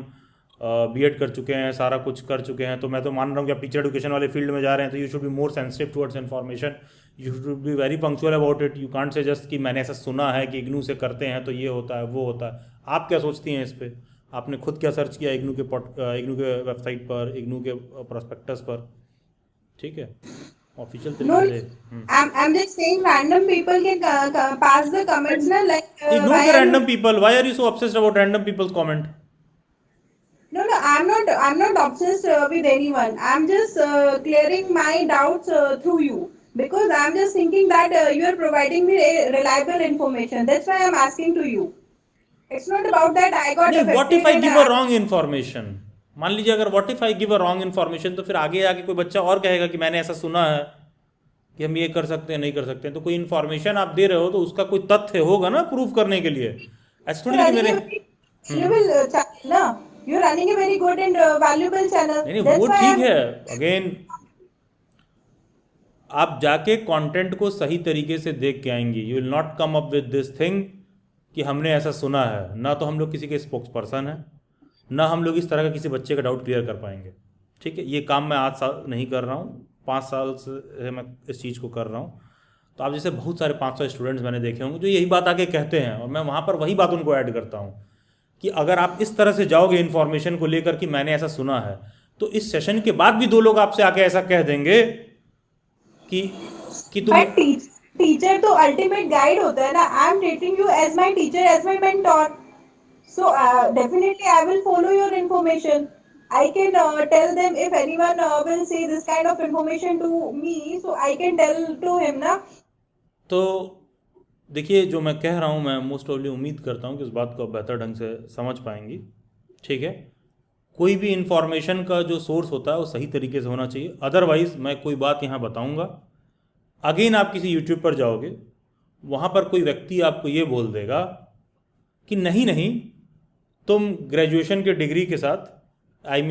S1: बीएड कर चुके हैं, सारा कुछ कर चुके हैं, तो मैं तो मान रहा हूँ कि आप टीचर एजुकेशन वाले फील्ड में जा रहे हैं तो you should be more sensitive towards information, you should be very punctual about it. You can't say just कि मैंने ऐसा सुना है कि इग्नू से करते हैं तो ये होता है वो होता है। आप क्या सोचती हैं इस पर? आपने खुद क्या सर्च किया इग्नू के वेबसाइट पर, इग्नू के प्रोस्पेक्टस पर? ठीक है, ऑफिशियल
S2: No,
S1: तरीके से।
S2: I'm just saying random people can pass the comments na like
S1: Ignore
S2: why
S1: the
S2: are you-
S1: random people. Why are you so obsessed about random people's comment?
S2: No, I'm not obsessed with anyone. I'm just clearing my doubts through you because I'm just thinking that you are providing me reliable information. That's why I'm asking to you. It's not about that I got
S1: नहीं,
S2: affected.
S1: what if I
S2: and
S1: give a wrong information? मान लीजिए अगर what if I give a wrong information तो फिर आगे आके कोई बच्चा और कहेगा कि मैंने ऐसा सुना है कि हम ये कर सकते हैं नहीं कर सकते हैं। तो कोई इन्फॉर्मेशन आप दे रहे हो तो उसका कोई तथ्य होगा ना प्रूव करने के लिए। ऐसा थोड़ी कि मेरे
S2: valuable channel, na? You're running a very good and valuable channel.
S1: नहीं
S2: That's
S1: वो
S2: why
S1: ठीक
S2: I'm-
S1: है। अगेन आप जाके कंटेंट को सही तरीके से देख के आएंगी। You will not come up with this thing कि हमने ऐसा सुना है। ना तो हम लोग किसी के स्पोक्स पर्सन हैं, ना हम लोग इस तरह का किसी बच्चे का डाउट क्लियर कर पाएंगे। ठीक है, ये काम मैं आज साल नहीं कर रहा हूँ, 5 साल से मैं इस चीज़ को कर रहा हूँ। तो आप जैसे बहुत सारे 500 स्टूडेंट्स मैंने देखे होंगे जो यही बात आके कहते हैं और मैं वहाँ पर वही बात उनको ऐड करता हूँ कि अगर आप इस तरह से जाओगे इन्फॉर्मेशन को लेकर कि मैंने ऐसा सुना है तो इस सेशन के बाद भी 2 लोग आपसे आके ऐसा कह देंगे कि तुम
S2: But teacher तो ultimate guide होता है ना. I'm treating you as my teacher, as my mentor. So definitely I will follow your information. I can tell them if anyone will say this kind of information to me, so I can tell to him ना.
S1: तो देखिए जो मैं कह रहा हूँ मैं most ऑफली उम्मीद करता हूँ कि इस बात को आप बेहतर ढंग से समझ पाएंगी। ठीक है, कोई भी इंफॉर्मेशन का जो सोर्स होता है वो सही तरीके से होना चाहिए। अदरवाइज़ मैं कोई बात यहाँ बताऊँगा, अगेन आप किसी यूट्यूब पर जाओगे, वहाँ पर कोई व्यक्ति आपको ये बोल देगा कि नहीं तुम ग्रेजुएशन के डिग्री के साथ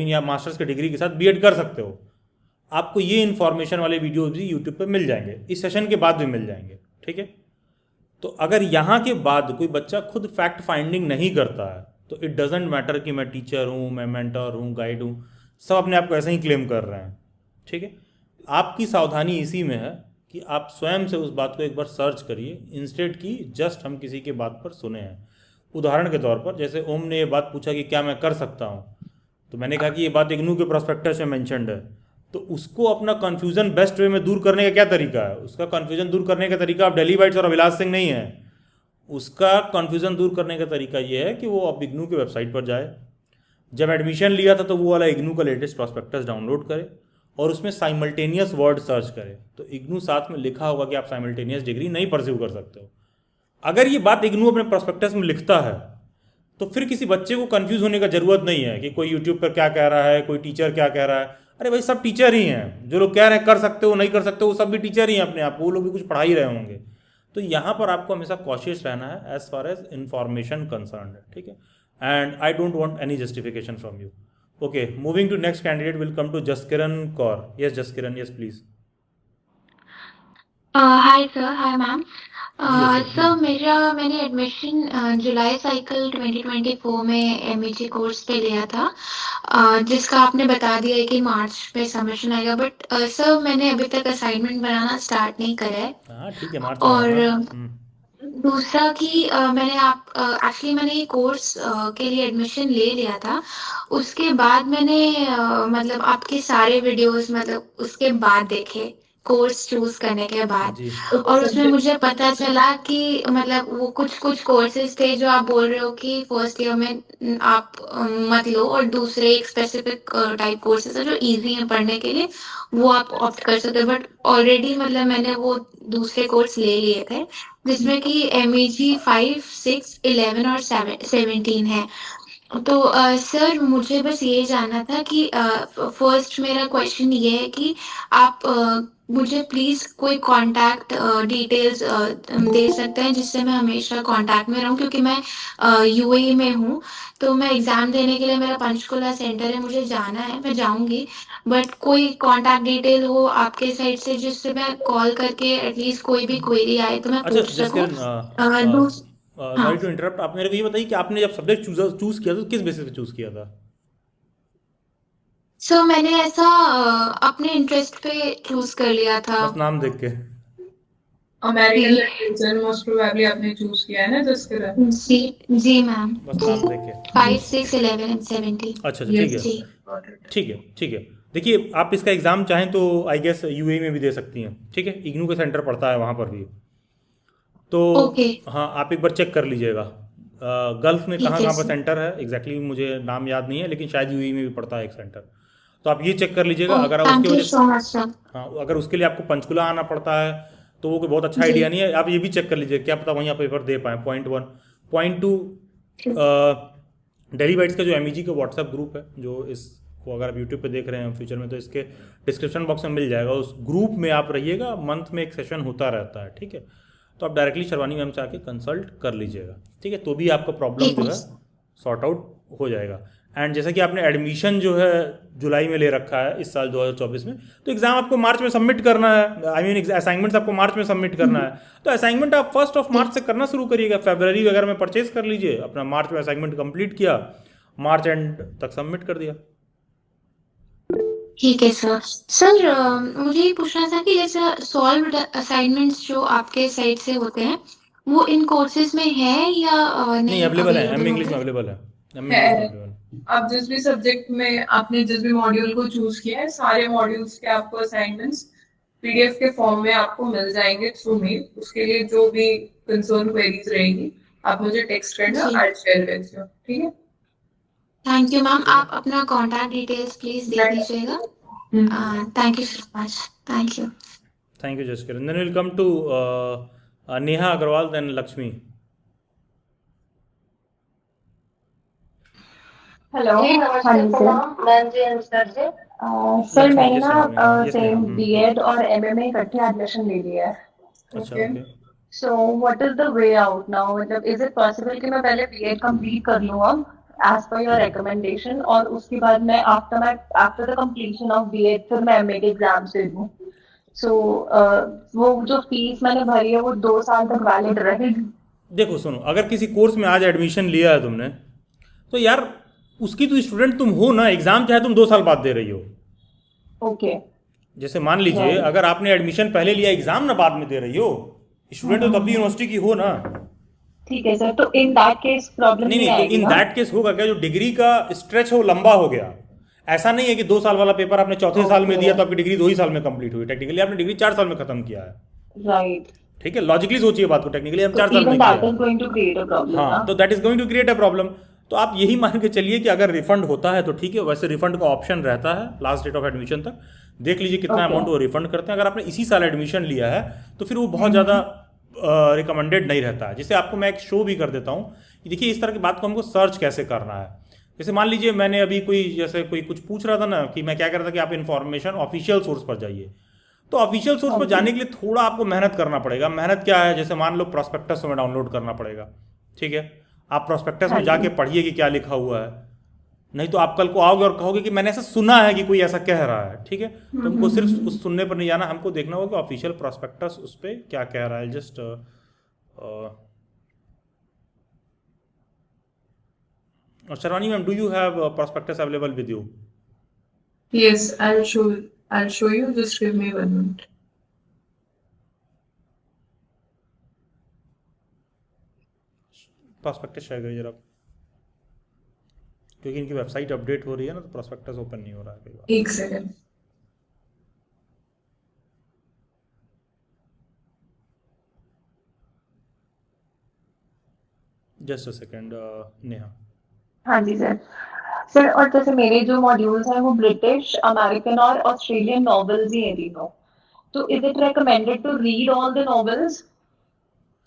S1: या मास्टर्स के डिग्री के साथ बीएड कर सकते हो। आपको ये इन्फॉर्मेशन वाले वीडियोज भी यूट्यूब पर मिल जाएंगे, इस सेशन के बाद भी मिल जाएंगे। ठीक है, तो अगर यहाँ के बाद कोई बच्चा खुद फैक्ट फाइंडिंग नहीं करता है तो इट डजेंट मैटर कि मैं टीचर हूँ, मैं मेंटर हूँ, गाइड हूँ, सब अपने आप को ऐसे ही क्लेम कर रहे हैं। ठीक है, आपकी सावधानी इसी में है कि आप स्वयं से उस बात को एक बार सर्च करिए इंस्टेड कि जस्ट हम किसी के बात पर सुने हैं। उदाहरण के तौर पर जैसे ओम ने ये बात पूछा कि क्या मैं कर सकता हूँ, तो मैंने कहा कि ये बात इग्नू के प्रोस्पेक्टस में मेंशन्ड है। तो उसको अपना कन्फ्यूज़न बेस्ट वे में दूर करने का क्या तरीका है? उसका कन्फ्यूज़न दूर करने का तरीका अब डेली बाइट्स और अभिलाष सिंह नहीं है। उसका कन्फ्यूज़न दूर करने का तरीका ये है कि वो अब इग्नू के वेबसाइट पर जाए। जब एडमिशन लिया था तो वो वाला इग्नू का लेटेस्ट प्रोस्पेक्टस डाउनलोड करे और उसमें साइमल्टेनियस वर्ड सर्च करे, तो इग्नू साथ में लिखा होगा कि आप साइमल्टेनियस डिग्री नहीं परस्यू कर सकते हो। अगर ये बात इग्नू अपने प्रोस्पेक्टस में लिखता है तो फिर किसी बच्चे को कंफ्यूज होने का ज़रूरत नहीं है कि कोई यूट्यूब पर क्या कह रहा है, कोई टीचर क्या कह रहा है। अरे भाई सब टीचर ही हैं, जो लोग कह रहे हैं कर सकते हो नहीं कर सकते हो वो सब भी टीचर ही हैं अपने आप, वो लोग भी कुछ पढ़ा ही रहे होंगे। तो यहाँ पर आपको हमेशा कॉशियस रहना है as far as information concern है। ठीक है, and I don't want any justification from you. Okay, moving to next candidate will come to Jaskiran Kaur. Yes Jaskiran, yes please.
S6: Hi sir, hi ma'am.
S1: Yes,
S6: sir मैंने admission जुलाई cycle 2024 में MEG course पे लिया था, जिसका आपने बता दिया है कि मार्च में सबमिशन आएगा, बट सर मैंने अभी तक असाइनमेंट बनाना स्टार्ट नहीं करा है।
S1: हाँ ठीक है, मार्च
S6: और दूसरा कि मैंने ये कोर्स के लिए एडमिशन ले लिया था। उसके बाद मैंने मतलब आपके सारे वीडियोस मतलब उसके बाद देखे, कोर्स चूज करने के बाद।
S1: जी
S6: और उसमें मुझे पता चला कि मतलब वो कुछ कुछ कोर्सेज थे जो आप बोल रहे हो कि फर्स्ट ईयर में आप मत लो, और दूसरे एक स्पेसिफिक टाइप कोर्सेज है जो इजी है पढ़ने के लिए, वो आप ऑप्ट कर सकते हो। बट ऑलरेडी मतलब मैंने वो दूसरे कोर्स ले लिए थे जिसमें कि MEG 5, 6, 11 और 17 है। तो सर मुझे बस ये जानना था कि फर्स्ट मेरा क्वेश्चन ये है कि आप मुझे प्लीज़ कोई कांटेक्ट डिटेल्स दे सकते हैं जिससे मैं हमेशा कांटेक्ट में रहूं, क्योंकि मैं UAE में हूँ। तो मैं एग्ज़ाम देने के लिए, मेरा पंचकुला सेंटर है, मुझे जाना है, मैं जाऊंगी। बट कोई कांटेक्ट डिटेल हो आपके साइड से जिससे मैं कॉल करके एटलीस्ट कोई भी क्वेरी आए तो मैं
S1: अच्छा
S6: पूछ सकूं।
S1: जसकिरण,
S6: दूस हाँ
S1: सॉरी टू इंटरप्ट, आप मेरे को ये बताइए कि आपने जब सब्जेक्ट चूज किया तो किस बेसिस पे चूज किया था?
S6: सो मैंने ऐसा अपने इंटरेस्ट पे चूज कर लिया था।
S1: बस नाम देख के?
S3: अमेरिकन
S6: जी
S3: लिटरेचर मोस्ट प्रोबेबली आपने चूज किया है ना, जिसके लिए।
S6: जी जी मैम।
S1: बस
S6: जी
S1: नाम देख के?
S6: 5, 6, 11 एंड 17।
S1: अच्छा अच्छा, ठीक
S3: यस,
S1: है।
S6: जी
S3: गॉट इट।
S1: ठीक है ठीक है। देखिए, आप इसका एग्ज़ाम चाहें तो आई गेस यूएई में भी दे सकती हैं, ठीक है, इग्नू का सेंटर पड़ता है वहाँ पर भी। तो
S6: ओके
S1: हाँ, आप एक बार चेक कर लीजिएगा गल्फ़ में कहाँ
S6: ठीक है
S1: कहाँ पर
S6: सर।
S1: सेंटर है एग्जैक्टली मुझे नाम याद नहीं है, लेकिन शायद यूएई में भी पड़ता है एक सेंटर। तो आप ये चेक कर लीजिएगा,
S6: ओह
S1: अगर आप उसकी
S6: थैंक यू
S1: वजह से,
S6: सो मच सर।
S1: हाँ, अगर उसके लिए आपको पंचकुला आना पड़ता है तो वो कोई बहुत अच्छा
S6: जी
S1: आइडिया नहीं है। आप ये भी चेक कर लीजिए, क्या पता वहीं आप पेपर दे पाएँ। Point one. Point two, Daily bytes का जो MEG का व्हाट्सएप ग्रुप है, जो इसको अगर आप यूट्यूब पे देख रहे हैं फ्यूचर में तो इसके डिस्क्रिप्शन बॉक्स में मिल जाएगा, उस ग्रुप में आप रहिएगा। मंथ में एक सेशन होता रहता है, ठीक है। तो आप डायरेक्टली शर्वानी मैम से आके कंसल्ट कर लीजिएगा, ठीक है, तो भी आपका प्रॉब्लम
S6: ठीक
S1: जो
S6: है
S1: है सॉर्ट आउट हो जाएगा। एंड जैसा कि आपने एडमिशन जो है जुलाई में ले रखा है इस साल 2024 में, तो एग्ज़ाम आपको मार्च में सबमिट करना है। आई मीन असाइनमेंट्स आपको मार्च में सबमिट करना है। तो असाइनमेंट आप 1 मार्च से करना शुरू करिएगा। फरवरी वगैरह में परचेज कर लीजिए अपना, मार्च में असाइनमेंट कंप्लीट किया, मार्च एंड तक सबमिट कर दिया।
S6: ठीक है सर। सर मुझे ये पूछना था कि जैसे सॉल्व्ड असाइनमेंट्स जो आपके साइड से होते हैं वो इन कोर्सेज में है या
S1: नहीं,
S6: नहीं
S1: अवेलेबल है, एम
S6: अवेलेबल
S1: इंग्लिश में
S6: होंगे?
S1: अवेलेबल है। एम इंग्लिश में
S3: है।
S1: अवेलेबल है।
S3: आप जिस भी सब्जेक्ट में आपने जिस भी मॉड्यूल को चूज किया है, सारे मॉड्यूल्स के आपको असाइनमेंट्स PDF के फॉर्म में आपको मिल जाएंगे थ्रू मेल। उसके लिए जो भी कंसर्न क्वेरीज रहेगी आप मुझे टेक्स्ट करना,
S6: जी
S3: आई शेयर विद यू, ठीक है।
S6: Thank you ma'am.
S1: ठीक है,
S6: आप अपना कॉन्टैक्ट डिटेल्स प्लीज दे दीजिएगा।
S3: हम्म।
S6: Thank you so much. Thank you.
S1: Thank you Jaskiran. Then will come to Neha Agrawal, then Lakshmi.
S2: Hello.
S7: जी
S2: हाँ
S7: नमस्ते
S2: जी सर।
S7: प्रणाम मैम जी अनुसर जी।
S2: सर
S1: लक्ष्मी,
S2: मैंने
S1: यस
S2: ना
S1: Neha, Neha, yes Neha.
S2: Same BEd और MA में इकट्ठे एडमिशन ले लिया है।
S1: अच्छा,
S3: okay.
S1: Okay.
S2: So what is the way out now, मतलब इज इट पॉसिबल कि मैं पहले BEd कंप्लीट कर लूँ अब एज पर योर रिकमेंडेशन, और उसके बाद मैं after the completion of BEd फिर मैं MA के एग्जाम से दूँ? सो वो जो फीस मैंने भरी है वो 2 साल तक वैलिड रहेगी?
S1: देखो सुनो, अगर किसी कोर्स में आज एडमिशन लिया है तुमने, तो यार उसकी तो स्टूडेंट तुम हो ना। एग्जाम चाहे तुम 2 साल बाद दे रही हो।
S2: ओके।
S1: जैसे मान लीजिए
S2: राइट।
S1: अगर आपने एडमिशन पहले लिया, एग्जाम ना बाद में दे रही हो, स्टूडेंट तो तब भी यूनिवर्सिटी की हो ना।
S2: ठीक है सर, तो इन दैट केस प्रॉब्लम
S1: नहीं
S2: नहीं
S1: नहीं, तो
S2: आएगी
S1: इन
S2: ना?
S1: दैट केस होगा क्या, जो डिग्री का स्ट्रेच है वो लंबा हो गया। ऐसा नहीं है कि 2 साल वाला पेपर आपने चौथे साल में
S2: ओके।
S1: दिया तो आपकी डिग्री 2 ही साल में कंप्लीट हुई। टेक्निकली आपने डिग्री 4 साल में खत्म किया है,
S2: राइट।
S1: ठीक है। लॉजिकली सोचिए बात को, टेक्निकली हम
S2: तो
S1: 4 साल
S2: इवन
S1: में किया
S2: दैट
S1: है।
S2: Is going to create a problem ना?
S1: हाँ, तो that is going to create a problem. तो आप यही मान के चलिए कि अगर रिफंड होता है तो ठीक है, वैसे रिफंड का ऑप्शन रहता है लास्ट डेट ऑफ एडमिशन तक। देख लीजिए कितना
S2: ओके।
S1: अमाउंट वो रिफंड करते हैं। अगर आपने इसी साल एडमिशन लिया है तो फिर वो बहुत ज़्यादा रिकमेंडेड नहीं रहता है। जिसे आपको मैं एक शो भी कर देता हूँ कि देखिए इस तरह की बात को हमको सर्च कैसे करना है। जैसे मान लीजिए मैंने अभी कोई कुछ पूछ रहा था ना, कि मैं क्या कर रहा था कि आप इन्फॉर्मेशन ऑफिशियल सोर्स पर जाइए। तो ऑफिशियल सोर्स
S2: हाँ
S1: पर
S2: जी।
S1: जाने के लिए थोड़ा आपको मेहनत करना पड़ेगा। मेहनत क्या है, जैसे मान लो प्रोस्पेक्टस में डाउनलोड करना पड़ेगा, ठीक है। आप प्रोस्पेक्टस
S2: हाँ
S1: में
S2: जी।
S1: जाके पढ़िए कि क्या लिखा हुआ है। नहीं तो आप कल को आओगे और कहोगे कि मैंने ऐसा सुना है कि कोई ऐसा कह रहा है, ठीक है। तो हमको सिर्फ उस सुनने पर नहीं जाना, हमको देखना होगा कि ऑफिशियल प्रोस्पेक्टस उस पर क्या कह रहा है। Just Sharvani ma'am, do you have prospectus available with you?
S3: Yes, I'll show you. Just give me 1 minute.
S1: Prospectus share करिए जरा, क्योंकि इनकी वेबसाइट अपडेट हो रही है ना, तो प्रॉस्पेक्टस ओपन नहीं हो रहा है कई बार।
S3: एक second.
S1: Just a second Neha.
S7: हाँ जी सर। सर और जैसे मेरे जो मॉड्यूल्स हैं वो ब्रिटिश, अमेरिकन और ऑस्ट्रेलियन नॉवेल्स ही हैं तीनों, तो is it recommended to read all the novels?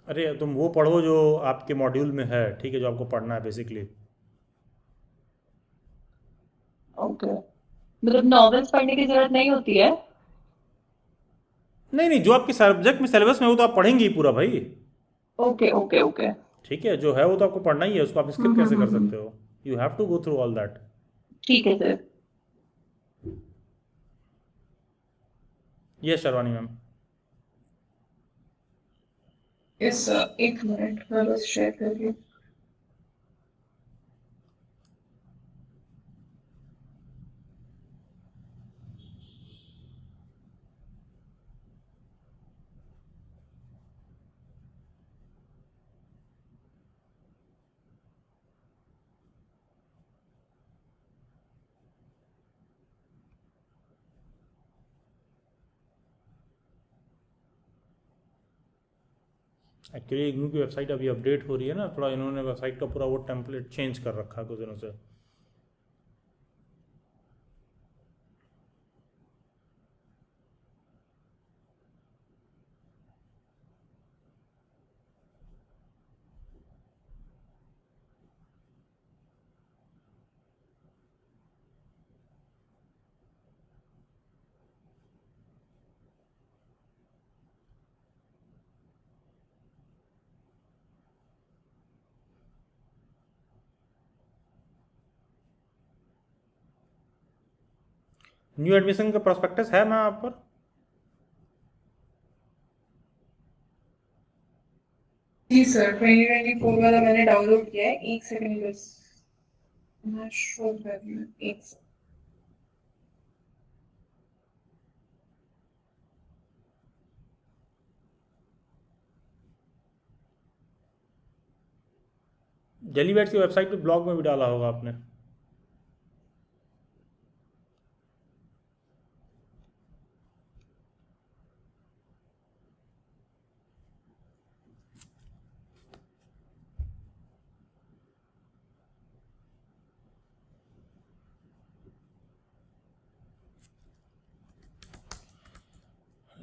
S1: अरे तुम वो पढ़ो जो आपके मॉड्यूल में है, ठीक है, जो आपको पढ़ना है बेसिकली।
S7: ओके, मतलब नॉवेल्स पढ़ने की जरूरत नहीं होती है?
S1: नहीं नहीं, जो आपके सब्जेक्ट में सिलेबस में हो तो आप पढ़ेंगे ही पूरा भाई।
S7: Okay okay okay.
S1: ठीक है, जो है वो तो आपको पढ़ना ही है, उसको आप स्किप कैसे कर सकते हो? You have to go through all that.
S7: ठीक है sir.
S1: Yes Sharvani ma'am.
S3: Yes एक मिनट मैं बस शेयर कर रही हूँ।
S1: एक्चुअली इग्नू की वेबसाइट अभी अपडेट हो रही है ना, थोड़ा इन्होंने वेबसाइट का पूरा वो टेम्पलेट चेंज कर रखा है कुछ दिनों से। न्यू एडमिशन का प्रोस्पेक्टस है ना आप पर?
S3: जी सर 2024 वाला मैंने डाउनलोड किया है। एक सेकंड बस मैं शो कर रही हूँ। एक सेकंड।
S1: डेली बैट्स की वेबसाइट पे ब्लॉग में भी डाला होगा आपने।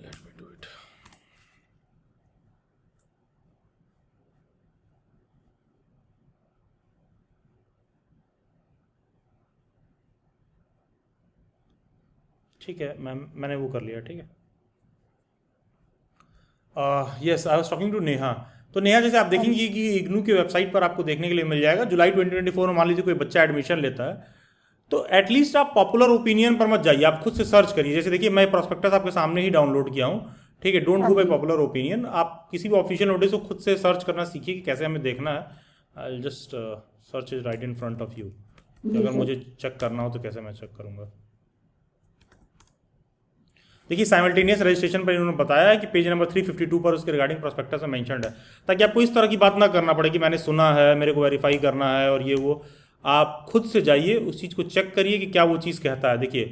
S1: Let me do it. ठीक है मैम, मैंने वो कर लिया, ठीक है। Yes, I was talking to Neha. तो नेहा, जैसे आप देखेंगे कि इग्नू की वेबसाइट पर आपको देखने के लिए मिल जाएगा, जुलाई 2024 में मान लीजिए कोई बच्चा एडमिशन लेता है, तो एटलीस्ट आप पॉपुलर ओपिनियन पर मत जाइए, आप खुद से सर्च करिए। जैसे देखिए, मैं प्रॉस्पेक्टस आपके सामने ही डाउनलोड किया हूँ, ठीक है। Don't go by popular opinion. आप किसी भी ऑफिशियल नोटिस को खुद से सर्च करना सीखिए कि कैसे हमें देखना है। I just search is right in front of you. अगर मुझे चेक करना हो तो कैसे मैं चेक करूँगा? देखिए, साइमल्टेनियस रजिस्ट्रेशन पर इन्होंने बताया है कि पेज नंबर 352 पर उसके रिगार्डिंग प्रोस्पेक्टस में मेंशन्ड है, ताकि आपको इस तरह की बात ना करना पड़े कि मैंने सुना है, मेरे को वेरीफाई करना है और ये वो। आप खुद से जाइए, उस चीज़ को चेक करिए कि क्या वो चीज़ कहता है। देखिए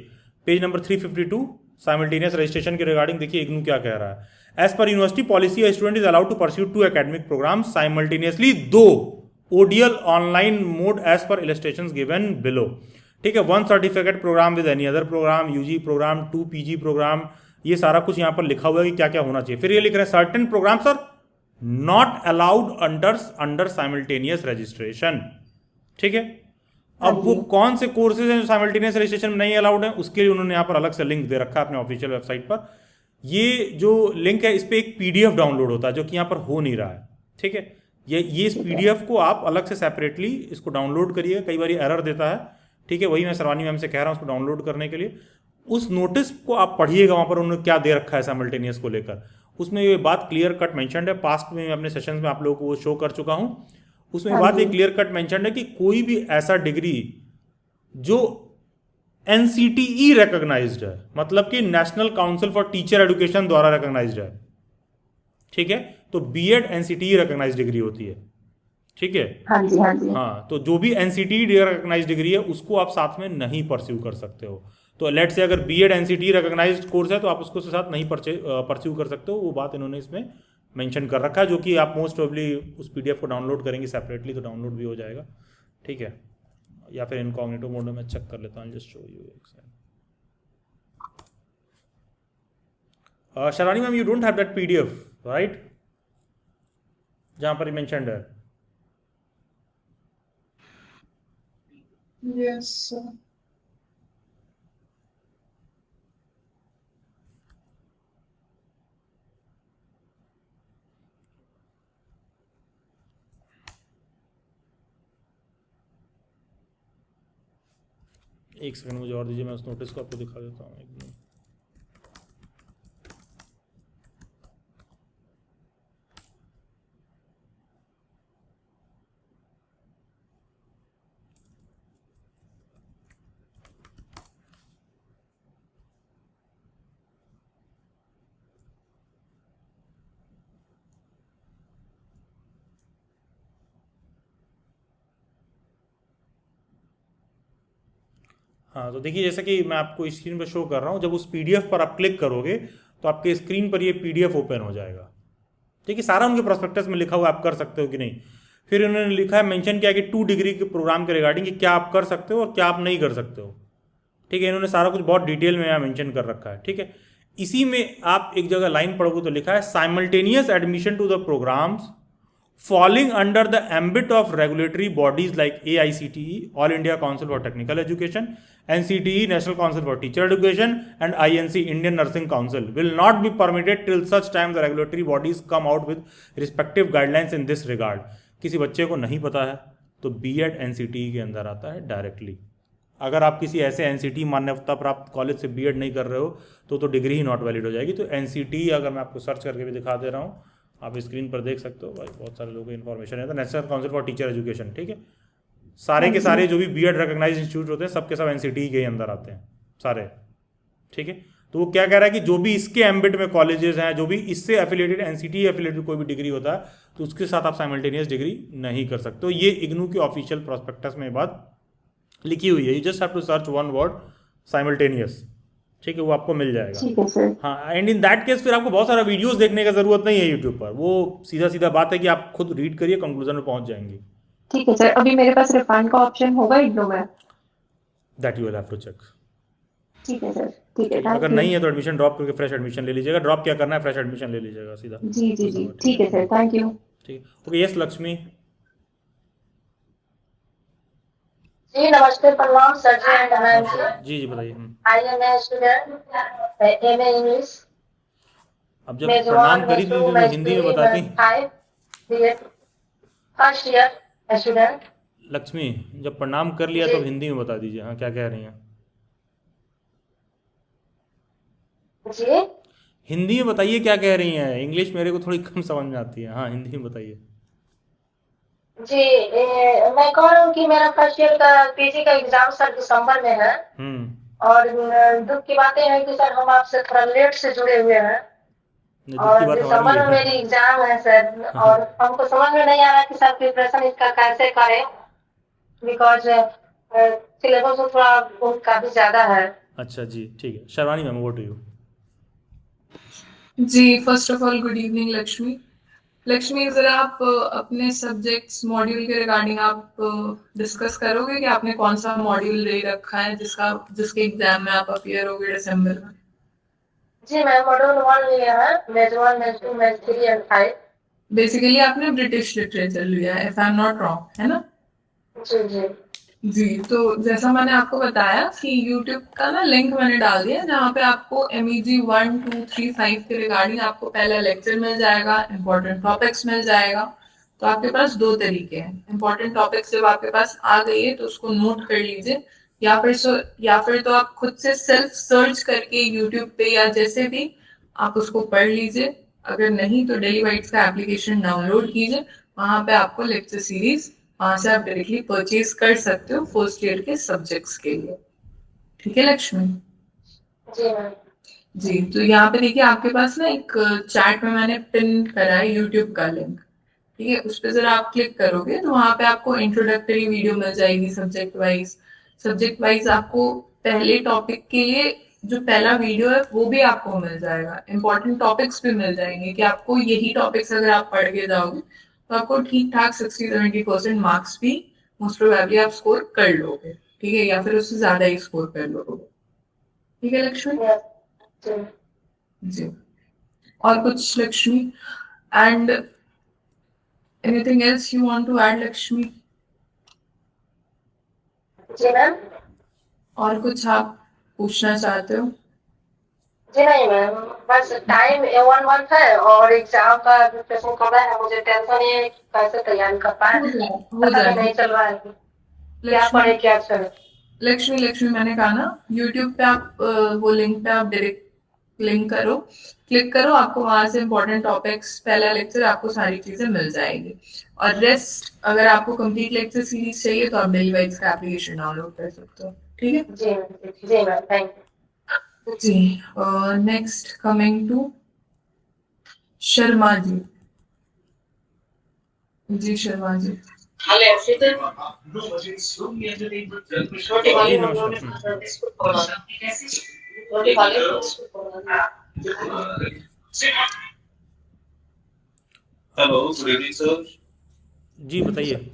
S1: पेज नंबर 352 साइमल्टेनियस रजिस्ट्रेशन के रिगार्डिंग देखिए इग्नू क्या कह रहा है। As per university policy, a student is allowed to pursue 2 academic program simultaneously, 2 ODL online mode as per illustrations given below, ठीक है। 1 certificate program with any other program, UG program, 2 PG program, ये सारा कुछ यहाँ पर लिखा हुआ है कि क्या क्या होना चाहिए। फिर ये लिख रहे हैं certain programs are not allowed under simultaneous registration, ठीक है। अब वो कौन से कोर्सेज हैं जो साइमल्टेनियस रजिस्ट्रेशन में नहीं अलाउड है, उसके लिए उन्होंने यहाँ पर अलग से लिंक दे रखा है अपने ऑफिशियल वेबसाइट पर। ये जो लिंक है, इस पर एक PDF डाउनलोड होता है, जो कि यहाँ पर हो नहीं रहा है, ठीक है। ये इस PDF को आप अलग से सेपरेटली इसको डाउनलोड करिए, कई बार एरर देता है, ठीक है। वही मैं सरवानी मैम से कह रहा हूँ उसको डाउनलोड करने के लिए। उस नोटिस को आप पढ़िएगा, वहाँ पर उन्होंने क्या दे रखा है साइमल्टेनियस को लेकर। उसमें ये बात क्लियर कट मेंशन्ड है। पास्ट में अपने सेशंस में आप लोगों को वो शो कर चुका हूँ। उसमें बात ये क्लियर कट मेंशन्ड है कि कोई भी ऐसा डिग्री जो NCTE रिकॉग्नाइज्ड है, मतलब कि national council for teacher education द्वारा रिकॉग्नाइज्ड है, ठीक है। तो B.Ed NCTE रिकॉग्नाइज्ड डिग्री होती है, ठीक है।
S7: हाँ जी, हाँ जी।
S1: हाँ, तो जो भी एनसीटी रिकॉग्नाइज डिग्री है उसको आप साथ में नहीं परस्यू कर सकते हो। तो लेट से अगर बीएड एनसीटी रिकॉग्नाइज्ड कोर्स है तो आप उसको साथ नहीं परस्यू कर सकते हो। वो बात इन्होंने इसमें मेंशन कर रखा है, जो कि आप मोस्ट प्रोबेबली उस पीडीएफ को डाउनलोड करेंगे सेपरेटली तो डाउनलोड भी हो जाएगा, ठीक है। या फिर इनकॉग्निटो मोड में मैं चेक कर लेता हूँ, जस्ट शो यू एक second. Sharani ma'am, you don't have that PDF right, जहाँ पर मेंशन्ड है।
S3: Yes, sir.
S1: एक सेकंड मुझे और दीजिए, मैं उस नोटिस को आपको दिखा देता हूँ एक मिनट। हाँ, तो देखिए जैसे कि मैं आपको स्क्रीन पर शो कर रहा हूँ, जब उस पीडीएफ पर आप क्लिक करोगे तो आपके स्क्रीन पर ये पीडीएफ ओपन हो जाएगा, ठीक है। सारा उनके प्रोस्पेक्टस में लिखा हुआ, आप कर सकते हो कि नहीं। फिर उन्होंने लिखा है, मेंशन किया कि 2 डिग्री के प्रोग्राम के रिगार्डिंग कि क्या आप कर सकते हो और क्या आप नहीं कर सकते हो, ठीक है। इन्होंने सारा कुछ बहुत डिटेल में यहाँ मेंशन कर रखा है, ठीक है। इसी में आप एक जगह लाइन पढ़ोगे तो लिखा है simultaneous admission to the programs falling under the ambit of regulatory bodies like AICTE, All India Council for Technical Education, NCTE, National Council for Teacher Education, and INC, Indian Nursing Council, will not be permitted till such time the regulatory bodies come out with respective guidelines in this regard. किसी बच्चे को नहीं पता है तो BEd NCT के अंदर आता है डायरेक्टली। अगर आप किसी ऐसे एनसीटी मान्यता प्राप्त कॉलेज से बीएड नहीं कर रहे हो तो डिग्री ही नॉट वैलिड हो जाएगी। तो एनसीटी अगर मैं आपको सर्च करके भी दिखा दे रहा हूँ, आप स्क्रीन पर देख सकते हो भाई, बहुत सारे लोगों को इन्फॉर्मेशन है। तो national council for teacher education, ठीक है। सारे के सारे जो भी बीएड रिकॉग्नाइज्ड इंस्टीट्यूट होते हैं सबके सब एनसीटी के अंदर आते हैं सारे, ठीक है। तो वो क्या कह रहा है कि जो भी इसके एम्बिट में कॉलेजेस हैं, जो भी इससे एफिलेटेड एनसीटी एफिलेटेड कोई भी डिग्री होता है तो उसके साथ आप साइमल्टेनियस डिग्री नहीं कर सकते हो। ये इग्नू के ऑफिशियल प्रोस्पेक्टस में बात लिखी हुई है। You just have to search one word simultaneous, ठीक है, वो आपको मिल जाएगा।
S7: ठीक है सर।
S1: हाँ, एंड इन दैट केस फिर आपको बहुत सारा वीडियोस देखने का जरूरत नहीं है यूट्यूब पर। वो सीधा सीधा बात है कि आप खुद रीड करिए, कंक्लूजन में पहुंच जाएंगे।
S7: ठीक है सर, अभी मेरे पास रिफंड का ऑप्शन होगा इग्नू में?
S1: That you will have to check.
S7: ठीक है सर, ठीक है।
S1: अगर नहीं है तो एडमिशन ड्रॉप करके फ्रेश एडमिशन ले लीजिएगा। ड्रॉप क्या करना है, फ्रेश एडमिशन ले लीजिएगा सीधा।
S7: जी जी जी, ठीक है सर, थैंक यू।
S1: ठीक है, ओके। यस लक्ष्मी
S8: जी नमस्ते, प्रणाम sir ji and ma'am ji.
S1: जी बताइए।
S8: I am a student MA English.
S1: अब जब प्रणाम करी तो हिंदी में बताती
S8: फर्स्ट ईयर स्टूडेंट।
S1: लक्ष्मी, जब प्रणाम कर लिया तो हिंदी में बता दीजिए, हाँ क्या कह रही हैं
S8: जी?
S1: हिंदी में बताइए क्या कह रही हैं। इंग्लिश मेरे को थोड़ी कम समझ में आती है, हाँ हिंदी में बताइए।
S8: जी मैं कह रहा हूँ कि मेरा फर्स्ट ईयर का पीजी का एग्जाम सर दिसंबर में है। और दुख की बातें हैं कि सर हम आपसे थोड़ा लेट से जुड़े हुए हैं और दिसंबर में मेरी एग्जाम है सर। और हमको समझ में नहीं आ रहा कि सर प्रिपरेशन इसका कैसे करें, बिकॉज सिलेबस तो थोड़ा बहुत काफी ज्यादा है।
S1: अच्छा जी, ठीक है। Sharvani ma'am, over to you.
S3: जी first of all good evening Lakshmi. Lakshmi जरा आप अपने सब्जेक्ट्स मॉड्यूल के रिगार्डिंग आप डिस्कस करोगे कि आपने कौन सा मॉड्यूल ले रखा है जिसके एग्जाम में आप अपीयर होगे दिसंबर में?
S8: जी मैं मॉड्यूल 1 लिया है, मेज 1 मेज 2 मेज 3 एंड 5।
S3: बेसिकली आपने ब्रिटिश लिटरेचर लिया है, if I am not wrong, है ना?
S8: जी जी
S3: जी, तो जैसा मैंने आपको बताया कि YouTube का ना लिंक मैंने डाल दिया जहाँ पे आपको MEG 1, 2, 3, 5 के रिगार्डिंग आपको पहला लेक्चर मिल जाएगा, इम्पोर्टेंट टॉपिक्स मिल जाएगा। तो आपके पास 2 तरीके हैं। इम्पोर्टेंट टॉपिक्स जब आपके पास आ गई है तो उसको नोट कर लीजिए, या फिर तो आप खुद से सेल्फ सर्च करके YouTube पे या जैसे भी आप उसको पढ़ लीजिए। अगर नहीं तो डेली बाइट्स का एप्लीकेशन डाउनलोड कीजिए, वहां पे आपको लेक्चर सीरीज वहां से आप डायरेक्टली परचेज कर सकते हो फर्स्ट ईयर के सब्जेक्ट्स के लिए। ठीक है लक्ष्मी? जी, तो यहाँ पे देखिए आपके पास ना एक चैट में मैंने पिन करा है यूट्यूब का लिंक। ठीक है, उस पर जरा आप क्लिक करोगे तो वहां पे आपको इंट्रोडक्टरी वीडियो मिल जाएगी सब्जेक्ट वाइज आपको पहले टॉपिक के लिए जो पहला वीडियो है वो भी आपको मिल जाएगा, इंपॉर्टेंट टॉपिक्स भी मिल जाएंगे कि आपको यही टॉपिक्स अगर आप पढ़ के जाओगे तो आपको ठीक ठाक 60-70% मार्क्स भी मोस्ट प्रोबेबली आप स्कोर कर लोगे, ठीक है, या फिर उससे ज्यादा ही स्कोर कर लोगे। ठीक है लक्ष्मी जी, और कुछ Lakshmi? And anything else you want to add Lakshmi?
S8: जी मैम।
S3: और कुछ आप पूछना चाहते हो?
S8: जी नहीं मैम, बस टाइम 1 मंथ है और एग्जाम का प्रिपरेशन कर रहा है, मुझे टेंशन ये है कि कैसे तैयारी कर पाए, पता नहीं चल रहा है क्या पढ़े क्या करें।
S3: लक्ष्मी मैंने कहा ना, यूट्यूब पे आप वो लिंक पे आप डायरेक्ट क्लिक करो, आपको वहां से इंपॉर्टेंट टॉपिक्स, पहला लेक्चर, आपको सारी चीजें मिल जाएगी। और रेस्ट अगर आपको कंप्लीट लेक्चर सीरीज चाहिए तो आप डेली वाइज का एप्लीकेशन डाउनलोड कर सकते हो। ठीक है
S8: जी मैम, थैंक यू
S3: जी। Next coming to Sharma ji. जी शर्मा जी।
S1: जी नमस्कार।
S9: Hello, good evening sir.
S1: जी बताइए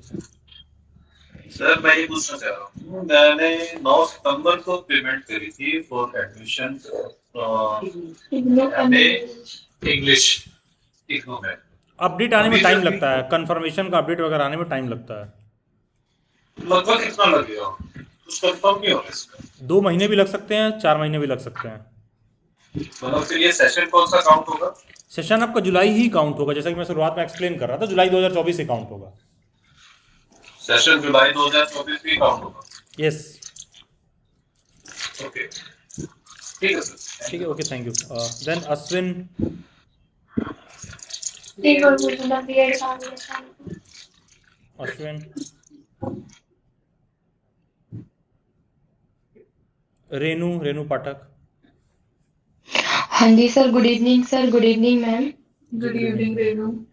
S9: सर, मैं ये पूछना चाह रहा हूँ, मैंने 9 सितंबर को पेमेंट करी थी for admission MA English IGNOU में।
S1: अपडेट आने में टाइम लगता है, कंफर्मेशन का अपडेट वगैरह आने में टाइम लगता है।
S9: लगभग कितना लगेगा? कुछ कंफर्म नहीं हो रहा इसका।
S1: 2 महीने भी लग सकते हैं, 4 महीने भी लग सकते हैं।
S9: मतलब फिर ये सेशन कौन सा काउंट होगा?
S1: सेशन आपका जुलाई ही काउंट होगा, जैसा कि मैं शुरुआत में एक्सप्लेन कर रहा था, जुलाई 2024 से काउंट होगा।
S9: सेशन जुलाई 2024 में काउंट होगा।
S1: यस
S9: ओके, ठीक है सर।
S1: ठीक है, okay, thank you. Then Ashwin. Ashwin, Renu Pathak.
S6: हाँ जी sir, good evening sir. Good evening ma'am.
S3: Good evening Renu.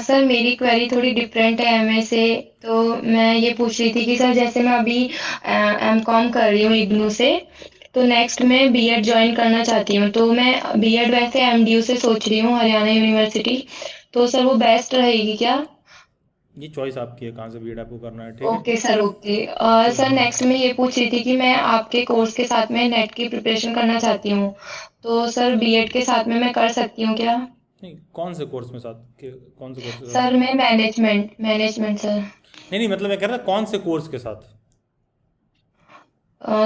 S6: Sir मेरी क्वेरी थोड़ी डिफरेंट है एमए से, तो मैं ये पूछ रही थी कि सर जैसे मैं अभी एमकॉम कर रही हूँ इग्नू से, तो नेक्स्ट मैं बीएड ज्वाइन करना चाहती हूँ, तो मैं बीएड वैसे एमडीयू से सोच रही हूँ, हरियाणा यूनिवर्सिटी, तो सर वो बेस्ट रहेगी क्या?
S1: ये चॉइस आपकी है, कहाँ से बीएड आपको करना है। ठीक है,
S6: okay sir, okay. Sir next मैं ये पूछ रही थी कि मैं आपके कोर्स के साथ में नेट की प्रिपरेशन करना चाहती हूँ, तो सर बीएड के साथ में मैं कर सकती हूँ क्या?
S1: नहीं, कौन से कोर्स में साथ कौन से कोर्स के साथ?
S6: सर मैं मैनेजमेंट सर।
S1: नहीं मतलब मैं कह रहा था कौन से कोर्स के साथ?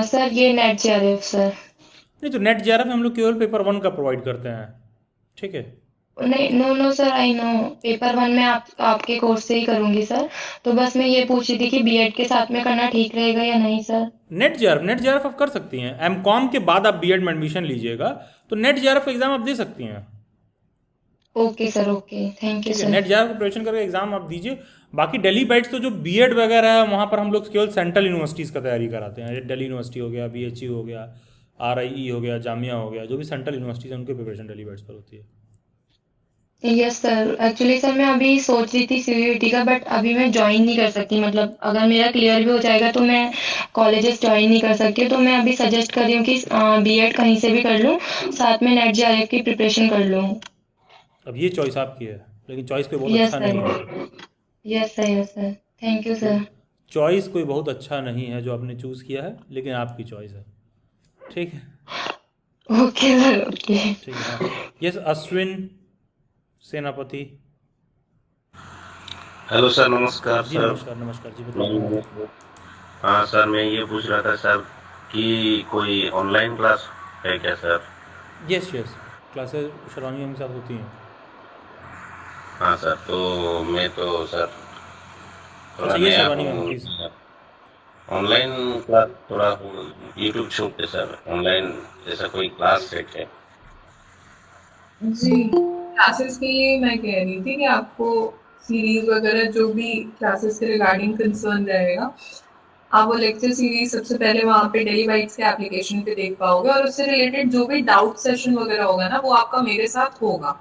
S6: सर ये नेट जेआरएफ सर।
S1: नहीं तो नेट जेआरएफ हम लोग केवल पेपर 1 का प्रोवाइड करते हैं। ठीक है,
S6: नहीं, no sir, I know paper 1 में आपके कोर्स से ही करूंगी सर, तो बस मैं ये पूछ रही थी कि बीएड के साथ में करना ठीक रहेगा या नहीं सर?
S1: नेट जेआरएफ आप कर सकती हैं। एमकॉम के बाद आप बीएड में एडमिशन लीजिएगा तो नेट जेआरएफ एग्जाम आप दे सकती हैं।
S6: Okay sir, okay, thank you
S1: ठीक है,
S6: सर।
S1: नेट जेआरएफ प्रिपरेशन करके एग्जाम आप दीजिए। बाकी दिल्ली बाइट्स तो जो बीएड वगैरह है वहाँ पर हम लोग केवल सेंट्रल यूनिवर्सिटीज़ का तैयारी कराते हैं। दिल्ली यूनिवर्सिटी हो गया, बीएचयू हो गया, आरआईई हो गया, जामिया हो गया, जो भी सेंट्रल यूनिवर्सिटीज़ हैं उनकी प्रिपरेशन दिल्ली बाइट्स पर होती है।
S6: यस सर, एक्चुअली सर मैं अभी सोच रही थी सीयूईटी का, बट अभी मैं ज्वाइन नहीं कर सकती, मतलब अगर मेरा क्लियर भी हो जाएगा तो मैं कॉलेजेस ज्वाइन नहीं कर सकती, तो मैं अभी सजेस्ट कर रही हूँ कि बीएड कहीं से भी कर लूँ, साथ में नेट जेआरएफ की प्रिपरेशन कर लूँ।
S1: अब ये चॉइस आपकी है, लेकिन चॉइस कोई बहुत अच्छा नहीं है।
S6: Yes sir, thank you sir.
S1: Choice कोई बहुत अच्छा नहीं है जो आपने चूज़ किया है, लेकिन आपकी चॉइस है। ठीक है,
S6: ओके सर, ओके।
S1: ठीक है। यस अश्विन सेनापति।
S10: हेलो सर, नमस्कार
S1: जी
S10: सर।
S1: नमस्कार जी, बताइए।
S10: हाँ सर, मैं ये पूछ रहा था सर कि कोई ऑनलाइन क्लास है क्या sir?
S1: Yes classes Sharvani ma'am के साथ होती हैं।
S10: हाँ सर, तो मैं तो सर थोड़ा
S1: अच्छा, ये
S10: नया
S1: Sharvani ma'am please.
S10: Online class थोड़ा यूट्यूब शूट पे सर, ऑनलाइन जैसा कोई क्लास है क्या?
S3: जी, क्लासेस के लिए मैं कह रही थी कि आपको सीरीज वगैरह जो भी क्लासेस के रिगार्डिंग कंसर्न रहेगा, आप वो लेक्चर सीरीज सबसे पहले वहाँ पे डेली बाइट्स के एप्लीकेशन पे देख पाओगे, और उससे रिलेटेड जो भी डाउट सेशन वगैरह होगा ना, वो आपका मेरे साथ होगा,